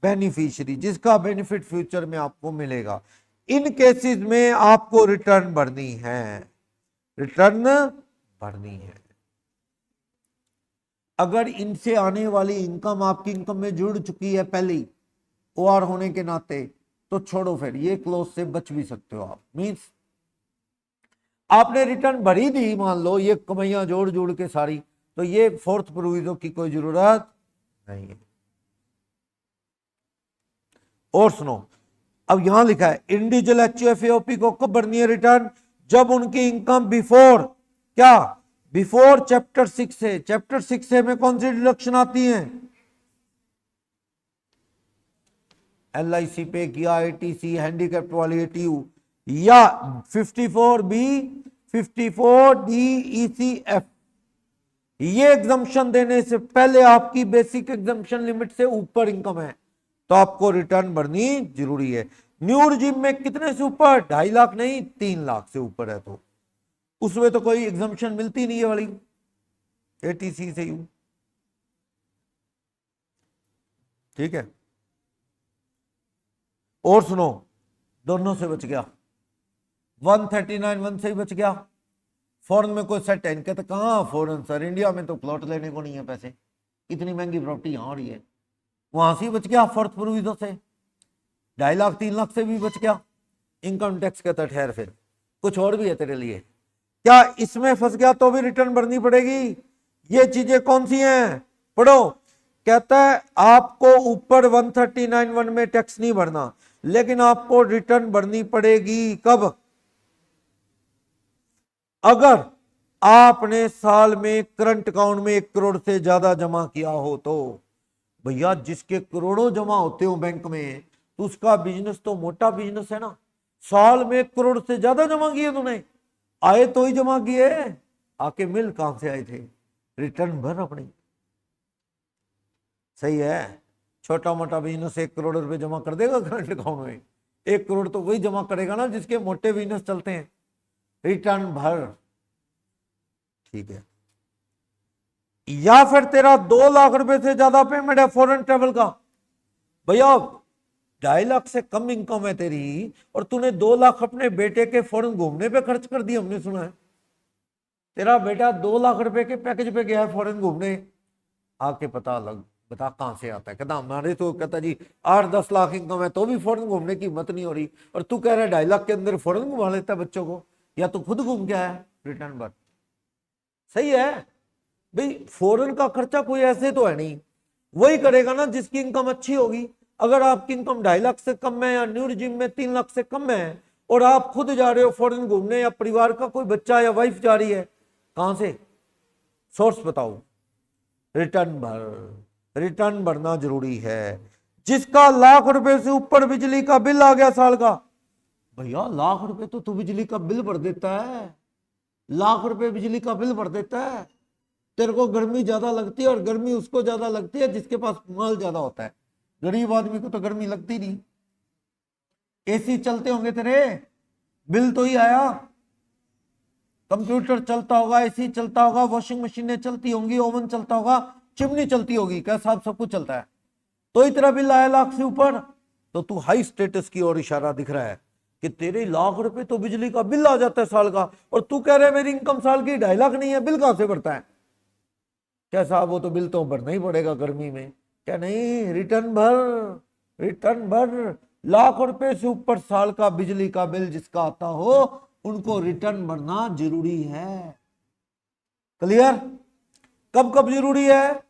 बेनिफिशियरी, जिसका बेनिफिट फ्यूचर में आपको मिलेगा। इन केसेस में आपको रिटर्न भरनी है, रिटर्न भरनी है। अगर इनसे आने वाली इनकम आपकी इनकम में जुड़ चुकी है पहले ही OR होने के नाते, तो छोड़ो, फिर ये क्लोज से बच भी सकते हो आप। मींस आपने रिटर्न भरी दी, मान लो ये कमाइयां जोड़ जोड़ के सारी, तो ये फोर्थ प्रोविजो की कोई जरूरत नहीं है। और सुनो, अब यहां लिखा है इंडिविजुअल HUF को कब भरनी है रिटर्न, जब उनकी इनकम बिफोर क्या, बिफोर चैप्टर 6 से। चैप्टर 6 से में कौन सी डिडक्शन आती है, LIC पे किया, ATC, हैंडीकैप्ट वाली ATU, या 54B, 54D, ECF। ये एग्जम्पशन देने से पहले आपकी बेसिक एग्जम्पशन लिमिट से ऊपर इनकम है, तो आपको रिटर्न भरनी जरूरी है। न्यू रिजीम में कितने से ऊपर, 2.5 लाख नहीं, 3 लाख से ऊपर है, तो उसमें तो कोई एग्जम्पशन मिलती नहीं है वाली, ATC से यू। ठीक है, और सुनो, दोनों से बच गया, 139(1) से ही बच गया। फॉरेन में कोई सेट है इनके, तो कहां फॉरेन सर, इंडिया में तो प्लॉट लेने को नहीं है पैसे, इतनी महंगी प्रॉपर्टी यहां हो रही है, वहां से बच गया फोर्थ प्रोविजो से, 2.5 लाख 3 लाख से भी बच गया। इनकम टैक्स का तो ठहर, फिर कुछ और भी है तेरे लिए, क्या इसमें फंस गया तो भी रिटर्न भरनी पड़ेगी। ये चीजें कौन सी हैं, पढ़ो। कहता है आपको ऊपर 139(1) में टैक्स नहीं भरना, लेकिन आपको रिटर्न भरनी पड़ेगी कब, अगर आपने साल में करंट अकाउंट में 1 करोड़ से ज्यादा जमा किया हो तो। भैया जिसके करोड़ों जमा होते हो बैंक में, तो उसका बिजनेस तो मोटा बिजनेस है ना। साल में 1 करोड़ से ज्यादा जमा किए तूने, आए तो ही जमा किए, आके मिल कहां से आए थे, रिटर्न भर अपनी। सही है, छोटा मोटा बिजनेस 1 करोड़ रुपए जमा कर देगा करंट अकाउंट में, 1 करोड़ तो वही जमा करेगा ना जिसके मोटे बिजनेस चलते हैं, रिटर्न भर। ठीक है, या फिर तेरा 2 लाख रुपए से ज्यादा पेमेंट है फॉरेन ट्रेवल का, भैया 2.5 लाख से कम इनकम है तेरी, और तूने 2 लाख अपने बेटे के फॉरेन घूमने पे खर्च कर दिए। हमने सुना है तेरा बेटा 2 लाख रुपए के पैकेज पे गया है फॉरेन घूमने, आके पता लग, बता कहां से आता है। कहता हमारे तो, कहता जी 8-10 लाख इनकम है तो भी फॉरेन घूमने की हिम्मत नहीं हो रही, और तू कह रहा है 2.5 लाख के अंदर फॉरेन घुमा लेता है बच्चों को, या तू खुद घूम के आया, रिटर्न भर। सही है भाई, फॉरेन का खर्चा कोई ऐसे तो है नहीं, वही करेगा ना जिसकी इनकम अच्छी होगी। अगर आपकी इनकम 2.5 लाख से कम है, या न्यू रिजीम में 3 लाख से कम है, और आप खुद जा रहे हो फॉरेन घूमने, या परिवार का कोई बच्चा या वाइफ जा रही है, कहां से, सोर्स बताओ, रिटर्न भर। रिटर्न भरना जरूरी है। जिसका लाख रुपए से ऊपर बिजली का बिल आ गया साल का, भैया लाख रुपए तो तू बिजली का बिल भर देता है, लाख रुपए बिजली का बिल भर देता है। तेरे को गर्मी ज्यादा लगती है, और गर्मी उसको ज्यादा लगती है जिसके पास माल ज्यादा होता है, गरीब आदमी को तो गर्मी लगती नहीं। AC चलते होंगे तेरे, बिल तो ही आया, कंप्यूटर चलता होगा, AC चलता होगा, वॉशिंग मशीनें चलती होंगी, ओवन चलता होगा, चिमनी चलती होगी, क्या साहब सब कुछ चलता है, तो ही तेरा बिल आया लाख से ऊपर। तो तू हाई स्टेटस की ओर इशारा दिख रहा है कि तेरे लाख रुपए तो बिजली का बिल आ जाता है साल का, और तू कह रहा है मेरी इनकम साल की 2.5 लाख नहीं है, बिल कहां से भरता है। क्या साहब वो तो बिल तो भरना ही पड़ेगा गर्मी में, क्या नहीं, रिटर्न भर, रिटर्न भर। लाख रुपए से ऊपर साल का बिजली का बिल जिसका आता हो, उनको रिटर्न भरना जरूरी है। क्लियर, कब कब जरूरी है,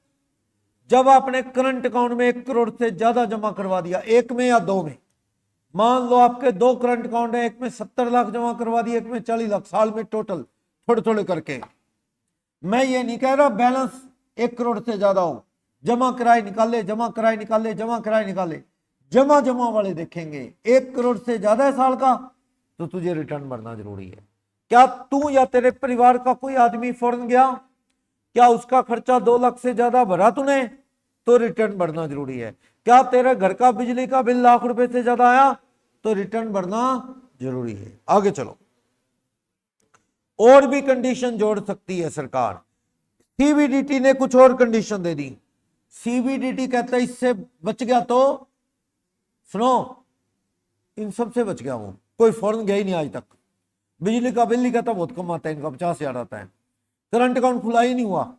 जब आपने करंट अकाउंट में 1 करोड़ से ज्यादा जमा करवा दिया, एक में या दो में। मान लो आपके 2 करंट अकाउंट है, एक में 70 लाख जमा करवा दिया, एक में 40 लाख, साल में टोटल थोड़े थोड़े करके। मैं ये नहीं कह रहा बैलेंस 1 करोड़ से ज्यादा हो, जमा कराए निकाले, जमा कराए निकाले, जमा कराए निकाले, जमा जमा वाले देखेंगे। 1 करोड़ से ज्यादा है साल का, तो तुझे रिटर्न भरना जरूरी है। क्या तू या तेरे परिवार का कोई आदमी फॉरेन गया, क्या उसका खर्चा 2 लाख से ज्यादा भरा तूने, तो रिटर्न भरना जरूरी है। क्या तेरे घर का बिजली का बिल लाख रुपए से ज्यादा आया, तो रिटर्न भरना जरूरी है। आगे चलो, और भी कंडीशन जोड़ सकती है सरकार। सीबीडीटी ने कुछ और कंडीशन दे दी। सीबीडीटी कहता है इससे बच गया तो सुनो, इन सब से बच गया वो, कोई फॉरेन गया ही नहीं आज तक, बिजली का बिल नहीं कहता बहुत कम आता है इनका, 50,000 आता है, करंट अकाउंट खुला ही नहीं हुआ,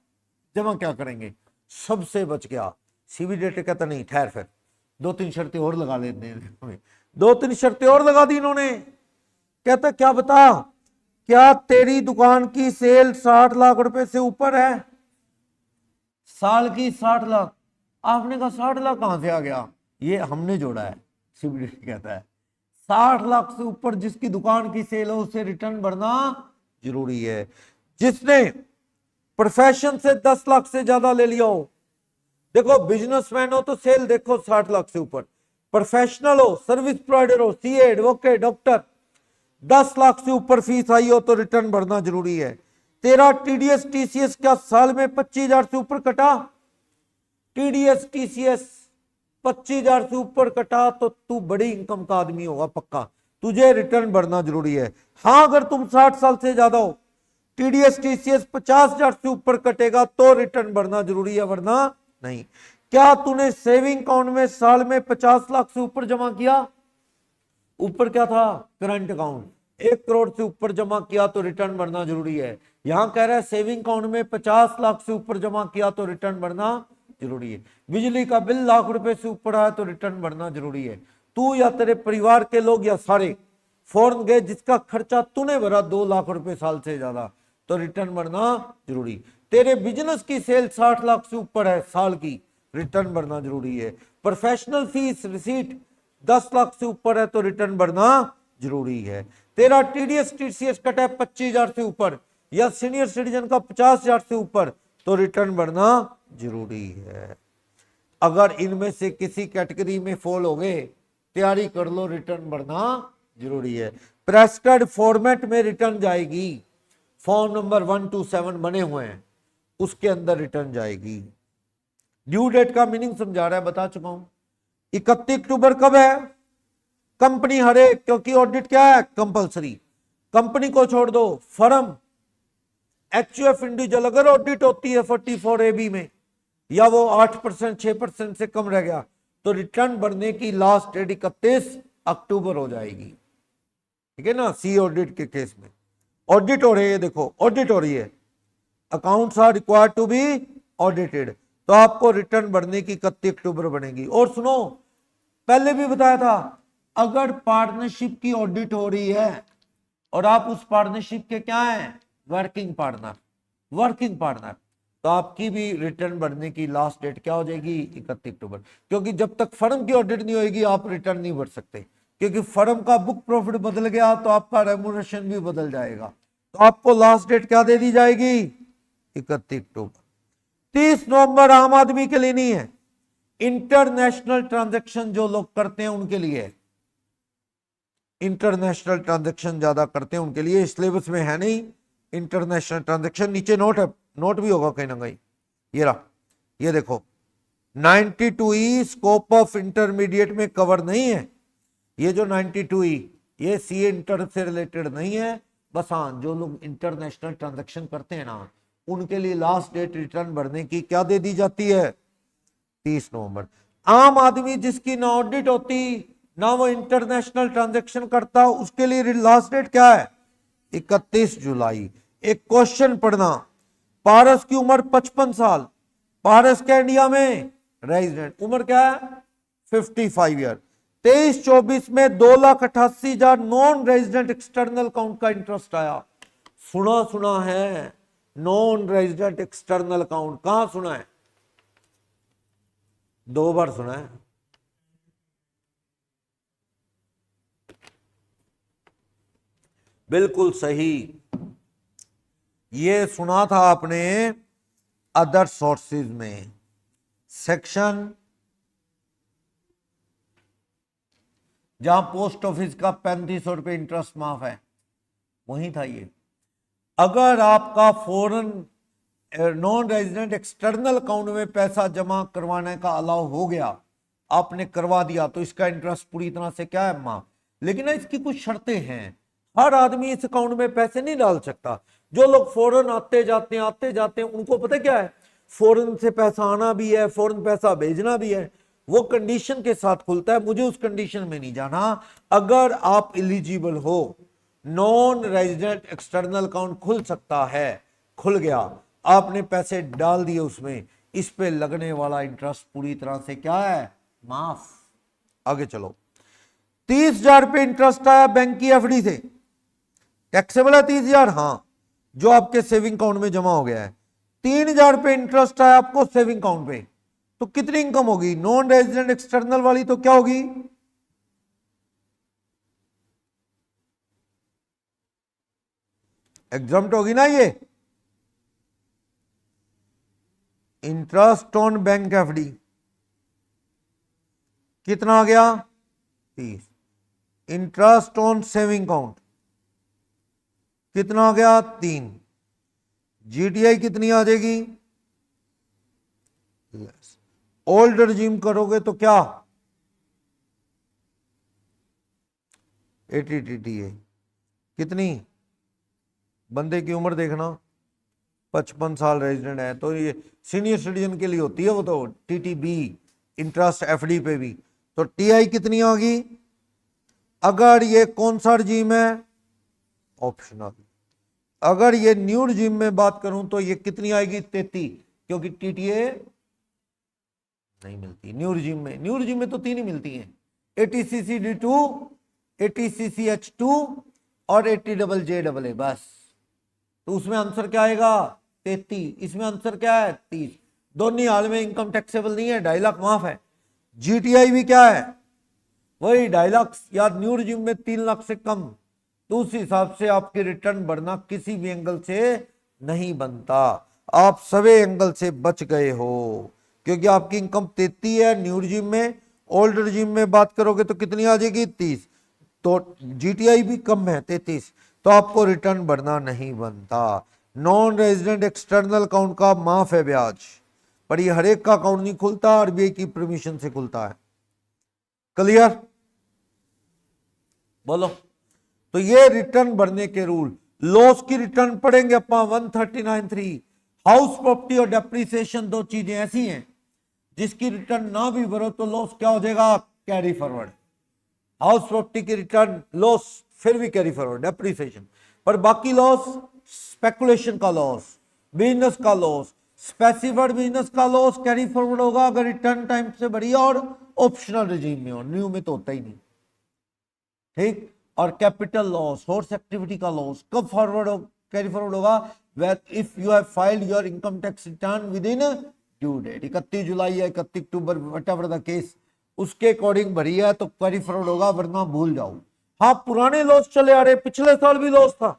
जमा क्या करेंगे, सबसे बच गया। सीबीडीटी कहता नहीं ठहर, फिर 2-3 शर्तें और लगा लेते हैं। 2-3 शर्तें और लगा दी इन्होंने। कहता क्या बता, क्या तेरी दुकान की सेल 60 लाख रुपए से ऊपर है, साल की 60 लाख। आपने कहा 60 लाख कहां से आ गया, ये हमने जोड़ा है। सीबीडीटी कहता है 60 लाख से ऊपर जिसकी दुकान की सेल हो उसे रिटर्न भरना जरूरी है। जिसने प्रोफेशन से 10 लाख से ज्यादा ले लिया हो, देखो बिजनेसमैन हो तो सेल देखो 60 लाख से ऊपर, प्रोफेशनल हो, सर्विस प्रोवाइडर हो, सीए, एडवोकेट, डॉक्टर, 10 लाख से ऊपर फीस आई हो तो रिटर्न भरना जरूरी है। तेरा टीडीएस टीसीएस क्या साल में 25,000 से ऊपर कटा, टीडीएस टीसीएस 25,000 से ऊपर कटा तो तू बड़ी इनकम का आदमी होगा पक्का, तुझे रिटर्न भरना जरूरी है। हां अगर तुम 60 साल से ज्यादा हो, टीडीएस टीसीएस 50,000 से ऊपर कटेगा तो रिटर्न भरना जरूरी है, वरना नहीं। क्या तूने सेविंग अकाउंट में साल में 50 लाख से ऊपर जमा किया, ऊपर क्या था करंट अकाउंट, 1 करोड़ से ऊपर जमा किया तो रिटर्न भरना जरूरी है। यहां कह रहा है सेविंग अकाउंट में 50 लाख से ऊपर जमा किया तो रिटर्न भरना जरूरी है। बिजली का बिल लाख रुपए से ऊपर आया तो रिटर्न भरना जरूरी है। तू या तेरे परिवार के लोग या सारे फॉरेन गए जिसका खर्चा तूने भरा 2 लाख रुपए साल से ज्यादा, तो रिटर्न भरना जरूरी। तेरे बिजनेस की सेल 60 लाख से ऊपर है साल की, रिटर्न भरना जरूरी है। प्रोफेशनल फीस रिसीट 10 लाख से ऊपर है तो रिटर्न भरना जरूरी है। तेरा टीडीएस टीसीएस कटा है 25,000 से ऊपर या सीनियर सिटीजन का 50,000 से ऊपर तो रिटर्न भरना जरूरी है। अगर इनमें से किसी कैटेगरी में फॉल हो गए, तैयारी कर लो, रिटर्न भरना जरूरी है। प्रेस्क्राइब्ड फॉर्मेट में रिटर्न जाएगी, फॉर्म नंबर 1 to 7 बने हुए हैं उसके अंदर रिटर्न जाएगी। ड्यू डेट का मीनिंग समझा रहा है, बता चुका हूं। 31 अक्टूबर कब है, कंपनी हरे, क्योंकि ऑडिट क्या है कंपलसरी, कंपनी को छोड़ दो, फर्म एचयूएफ इंडिविजुअल अगर ऑडिट होती है 44AB में या वो 8% 6% से कम रह गया तो रिटर्न भरने की लास्ट डेट 31 अक्टूबर हो जाएगी, ठीक है ना। सी ऑडिट के केस में ऑडिट हो रही है, देखो ऑडिट हो रही है, accounts are required to be audited, तो आपको रिटर्न भरने की 31 अक्टूबर बनेगी। और सुनो, पहले भी बताया था, अगर पार्टनरशिप की ऑडिट हो रही है और आप उस पार्टनरशिप के क्या हैं वर्किंग पार्टनर, तो आपकी भी रिटर्न भरने की लास्ट डेट क्या हो जाएगी 31 अक्टूबर, क्योंकि जब तक फर्म की ऑडिट नहीं होगी आप रिटर्न नहीं भर सकते, क्योंकि फर्म का बुक प्रॉफिट बदल गया तो आपका रेम्यूनरेशन भी बदल जाएगा। तो आपको लास्ट डेट क्या दे दी जाएगी 31 अक्टूबर। 30 नवंबर आम आदमी के लिए नहीं है, इंटरनेशनल ट्रांजैक्शन जो लोग करते हैं उनके लिए, इंटरनेशनल ट्रांजैक्शन ज्यादा करते हैं उनके लिए, सिलेबस में है नहीं इंटरनेशनल ट्रांजैक्शन, नीचे नोट है, नोट भी होगा कहीं ना कहीं, ये रहा, ये देखो 92E स्कोप ऑफ इंटरमीडिएट में कवर नहीं है, ये जो 92E ये सीए इंटर से रिलेटेड नहीं है, बस हाँ जो लोग इंटरनेशनल ट्रांजैक्शन करते हैं ना उनके लिए लास्ट डेट रिटर्न भरने की क्या दे दी जाती है 30 नवंबर। आम आदमी जिसकी ना ऑडिट होती ना वो इंटरनेशनल ट्रांजैक्शन करता उसके लिए लास्ट डेट क्या है 31 जुलाई। एक क्वेश्चन पढ़ना, पारस की उम्र 55 साल, पारस क्या इंडिया में रेजिडेंट, उम्र क्या है 55 ईयर, 23-24 में 2,88,000 नॉन रेजिडेंट एक्सटर्नल अकाउंट का इंटरेस्ट आया। सुना है नॉन रेजिडेंट एक्सटर्नल अकाउंट, कहां सुना है, 2 बार सुना है। बिल्कुल सही, ये सुना था आपने अदर सोर्सेज में, सेक्शन जहां पोस्ट ऑफिस का 3500 रुपये इंटरेस्ट माफ है, वहीं था ये। अगर आपका foreign non resident external account में पैसा जमा करवाने का अलाउ हो गया, आपने करवा दिया, तो इसका इंटरेस्ट पूरी तरह से क्या है, माफ। लेकिन ना इसकी कुछ शर्तें हैं, हर आदमी इस अकाउंट में पैसे नहीं डाल सकता। जो लोग फॉरेन आते जाते हैं उनको पता क्या है, फॉरेन से पैसा आना भी है, फॉरेन पैसा भेजना भी है, वो कंडीशन के साथ खुलता है। मुझे उस कंडीशन में नहीं जाना। अगर आप एलिजिबल हो, नॉन रेजिडेंट एक्सटर्नल अकाउंट खुल सकता है, खुल गया, आपने पैसे डाल दिए उसमें, इस पे लगने वाला इंटरेस्ट पूरी तरह से क्या है, माफ। आगे चलो, 30,000 रुपये इंटरेस्ट आया बैंक की एफडी से, टैक्सेबल है 30,000, हाँ, जो आपके सेविंग अकाउंट में जमा हो गया है। 3,000 रुपये इंटरेस्ट आया आपको सेविंग अकाउंट पे, तो कितनी इनकम होगी, नॉन रेजिडेंट एक्सटर्नल वाली, तो क्या होगी, एग्जाम्प्ट होगी ना ये। इंटरेस्ट ऑन बैंक एफडी कितना आ गया, 30। इंटरेस्ट ऑन सेविंग अकाउंट कितना आ गया, 3। जीटीआई कितनी आ जाएगी, ओल्ड रिजीम करोगे तो क्या, 80 टीटीए। कितनी, बंदे की उम्र देखना, 55 साल रेजिडेंट है, तो ये सीनियर सिटीजन के लिए होती है वो तो, टीटीबी इंटरेस्ट एफडी पे भी। तो टीआई कितनी होगी, अगर ये कौन सा रिजीम है, ऑप्शनल। अगर ये न्यू रिजीम में बात करूं तो ये कितनी आएगी, 33, क्योंकि टीटीए नहीं मिलती न्यू रिजीम में। न्यू रिजीम में तो 3 ही मिलती हैं, ATCCD2, ATCCH2 और ATJJA, बस। तो उसमें आंसर क्या आएगा, 33, इसमें आंसर क्या है, 30। दोनों हाल में इनकम टैक्सेबल नहीं है, 2.5 लाख माफ है। जीटीआई भी क्या है, वही 2.5 लाख, या न्यू रिजीम में 3 लाख से कम। तो उस हिसाब से आपकी रिटर्न भरना किसी भी एंगल से नहीं बनता, आप सभी एंगल से बच गए हो, क्योंकि आपकी इनकम 33 है न्यू रिजीम में, ओल्ड रिजीम में बात करोगे तो कितनी आ जाएगी, 30। तो जीटीआई भी कम है, 33, तो आपको रिटर्न भरना नहीं बनता। नॉन रेजिडेंट एक्सटर्नल अकाउंट का माफ है ब्याज, पर ये हर एक का अकाउंट नहीं खुलता, आरबीआई की परमिशन से खुलता है। क्लियर, बोलो। तो ये रिटर्न भरने के रूल। लॉस की रिटर्न पढ़ेंगे अपना 139(3). हाउस प्रॉपर्टी और डेप्रिसिएशन 2 चीजें ऐसी हैं जिसकी रिटर्न ना भी भरो तो लॉस क्या हो जाएगा, कैरी फॉरवर्ड। हाउस प्रॉपर्टी की रिटर्न लॉस फिर भी कैरी फॉरवर्ड, डेप्रिसिएशन। पर बाकी लॉस, स्पेकुलेशन का लॉस, बिजनेस का लॉस, स्पेसिफाइड बिजनेस का लॉस कैरी फॉरवर्ड होगा अगर रिटर्न टाइम से बढ़ी और ऑप्शनल रिजीम में हो, न्यू में तो होता ही नहीं, ठीक। और कैपिटल लॉस, हॉर्स एक्टिविटी का लॉस कब फॉरवर्ड हो, कैरी फॉरवर्ड होगा, if you have filed your income tax return within due date, 31 जुलाई या 31 अक्टूबर, व्हाटएवर द केस, उसके अकॉर्डिंग भरी है तो कैरी फॉरवर्ड होगा, वरना भूल जाओ। हाँ, पुराने लॉस चले आ रहे, पिछले साल भी लॉस था,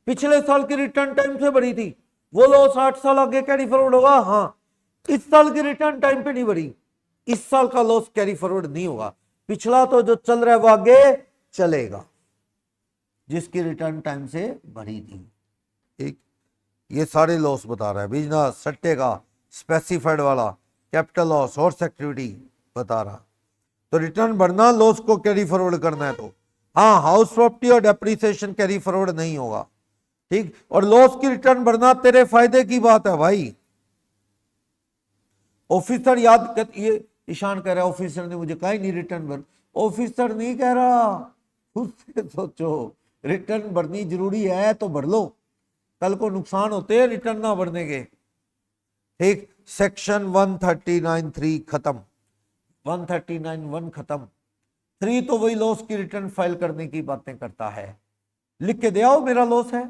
पिछले साल की रिटर्न टाइम से भरी थी, वो लॉस 8 साल आगे कैरी फॉरवर्ड होगा। हाँ, इस साल की रिटर्न टाइम पे नहीं भरी, इस साल का लॉस कैरी फॉरवर्ड नहीं होगा, पिछला तो जो चल रहा है वो आगे चलेगा, जिसकी रिटर्न टाइम से भरी थी। ठीक, ये सारे लॉस बता रहा है, बिजनेस, सट्टे का, स्पेसिफाइड वाला, कैपिटल लॉस, हॉर्स एक्टिविटी बता रहा। तो रिटर्न भरना, लॉस को कैरी फॉरवर्ड करना है तो। हाँ, हाउस प्रॉपर्टी और डेप्रिसिएशन कैरी फॉरवर्ड नहीं होगा, ठीक। और लॉस की रिटर्न भरना तेरे फायदे की बात है भाई। ऑफिसर याद कर, ये ईशान कह रहा है ऑफिसर ने मुझे कहा ही नहीं रिटर्न भर, ऑफिसर नहीं कह रहा, खुद से सोचो, रिटर्न भरनी जरूरी है तो भर लो, कल को नुकसान होते हैं रिटर्न ना भरने के, ठीक। सेक्शन 139(3) खत्म, 139(1) खत्म। 3 तो वही लॉस की रिटर्न फाइल करने की बातें करता है, लिख के दे आओ मेरा लॉस है।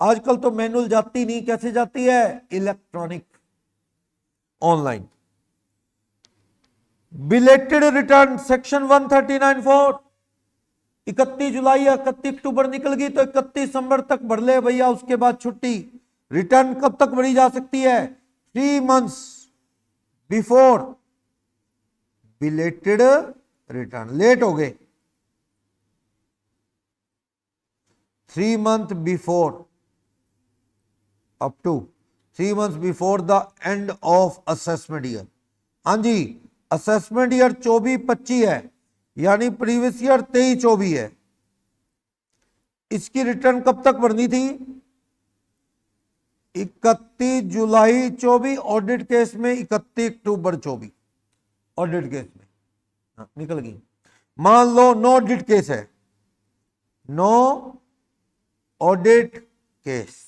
आजकल तो मैनुअल जाती नहीं, कैसे जाती है, electronic, online. Belated return section 139(4), 31 जुलाई या 31 अक्टूबर निकल गई तो 31 दिसंबर तक भर ले भैया, उसके बाद छुट्टी। रिटर्न कब तक भरी जा सकती है, 3 months before belated return. Late हो गए 3 months before, up to 3 months before the end of assessment year। हाँ जी, असेसमेंट ईयर 24-25 है, यानी प्रीवियस ईयर 23-24 है। इसकी रिटर्न कब तक भरनी थी? 31 जुलाई 24, ऑडिट केस में 31 अक्टूबर 24, ऑडिट केस में। हाँ, निकल गई। मान लो नो ऑडिट केस है, नो ऑडिट केस,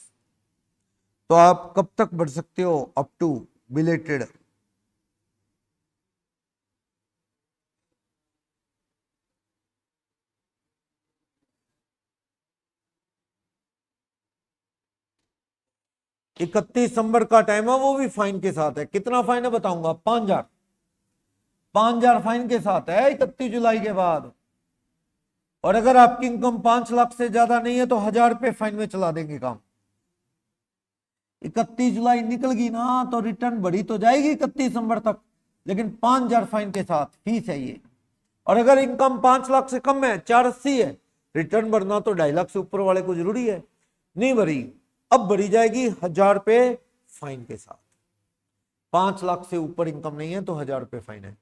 तो आप कब तक बढ़ सकते हो? Up to belated. इकतीस दिसंबर का टाइम है, वो भी फाइन के साथ है। कितना फाइन है बताऊंगा? 5,000, 5,000 फाइन के साथ है 31 जुलाई के बाद। और अगर आपकी इनकम 5 लाख से ज्यादा नहीं है तो 1,000 रुपए फाइन में चला देंगे काम। 31 जुलाई निकल गई ना तो रिटर्न बढ़ी तो जाएगी 31 दिसंबर तक, लेकिन 5,000 फाइन के साथ फीस है ये। और अगर इनकम 5 लाख से कम है, 480 है, रिटर्न भरना तो 2.5 लाख से ऊपर वाले को जरूरी है, नहीं भरी, अब भरी जाएगी 1,000 रुपए फाइन के साथ। 5 लाख से ऊपर इनकम नहीं है तो 1,000 रुपए फाइन है।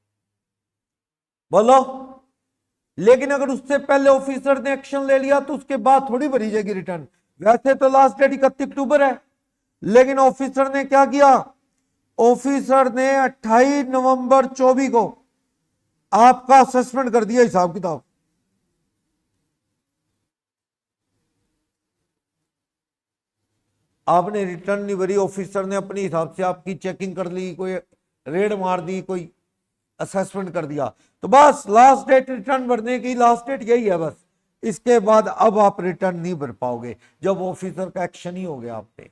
बोलो। लेकिन अगर उससे पहले ऑफिसर ने एक्शन ले लिया तो उसके बाद थोड़ी भरी जाएगी रिटर्न। वैसे तो लास्ट डेट 31 अक्टूबर है, लेकिन ऑफिसर ने क्या किया? ऑफिसर ने 28 नवंबर 24 को आपका असेसमेंट कर दिया, हिसाब किताब। आपने रिटर्न नहीं भरी, ऑफिसर ने अपने हिसाब से आपकी चेकिंग कर ली, कोई रेड मार दी, कोई असेसमेंट कर दिया, तो बस लास्ट डेट रिटर्न भरने की लास्ट डेट यही है बस। इसके बाद अब आप रिटर्न नहीं भर पाओगे जब ऑफिसर का एक्शन ही हो गया आप पे।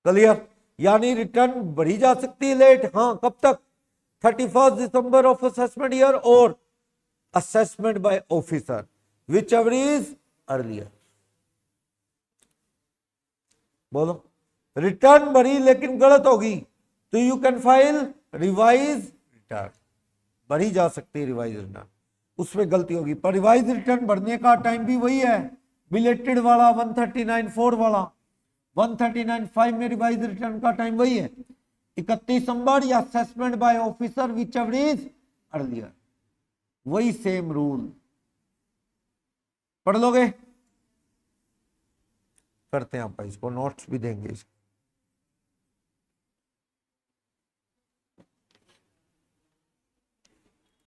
क्लियर? यानी रिटर्न भरी जा सकती है लेट, हाँ, कब तक? 31 दिसंबर ऑफ असेसमेंट ईयर और assessment bye officer, which ever is earlier. बोलो। रिटर्न भरी लेकिन गलत होगी तो you can file revise return, भरी जा सकती है रिवाइज रिटर्न, उसमें गलती होगी। पर रिवाइज रिटर्न भरने का टाइम भी वही है, बिलेटेड वाला 139(4) वाला, 139(5) में रिवाइज रिटर्न का टाइम वही है, 31 दिसंबर या assessment bye officer which ever is earlier, वही सेम रूल। पढ़ लोगे? करते हैं आप, इसको नोट्स भी देंगे इसको।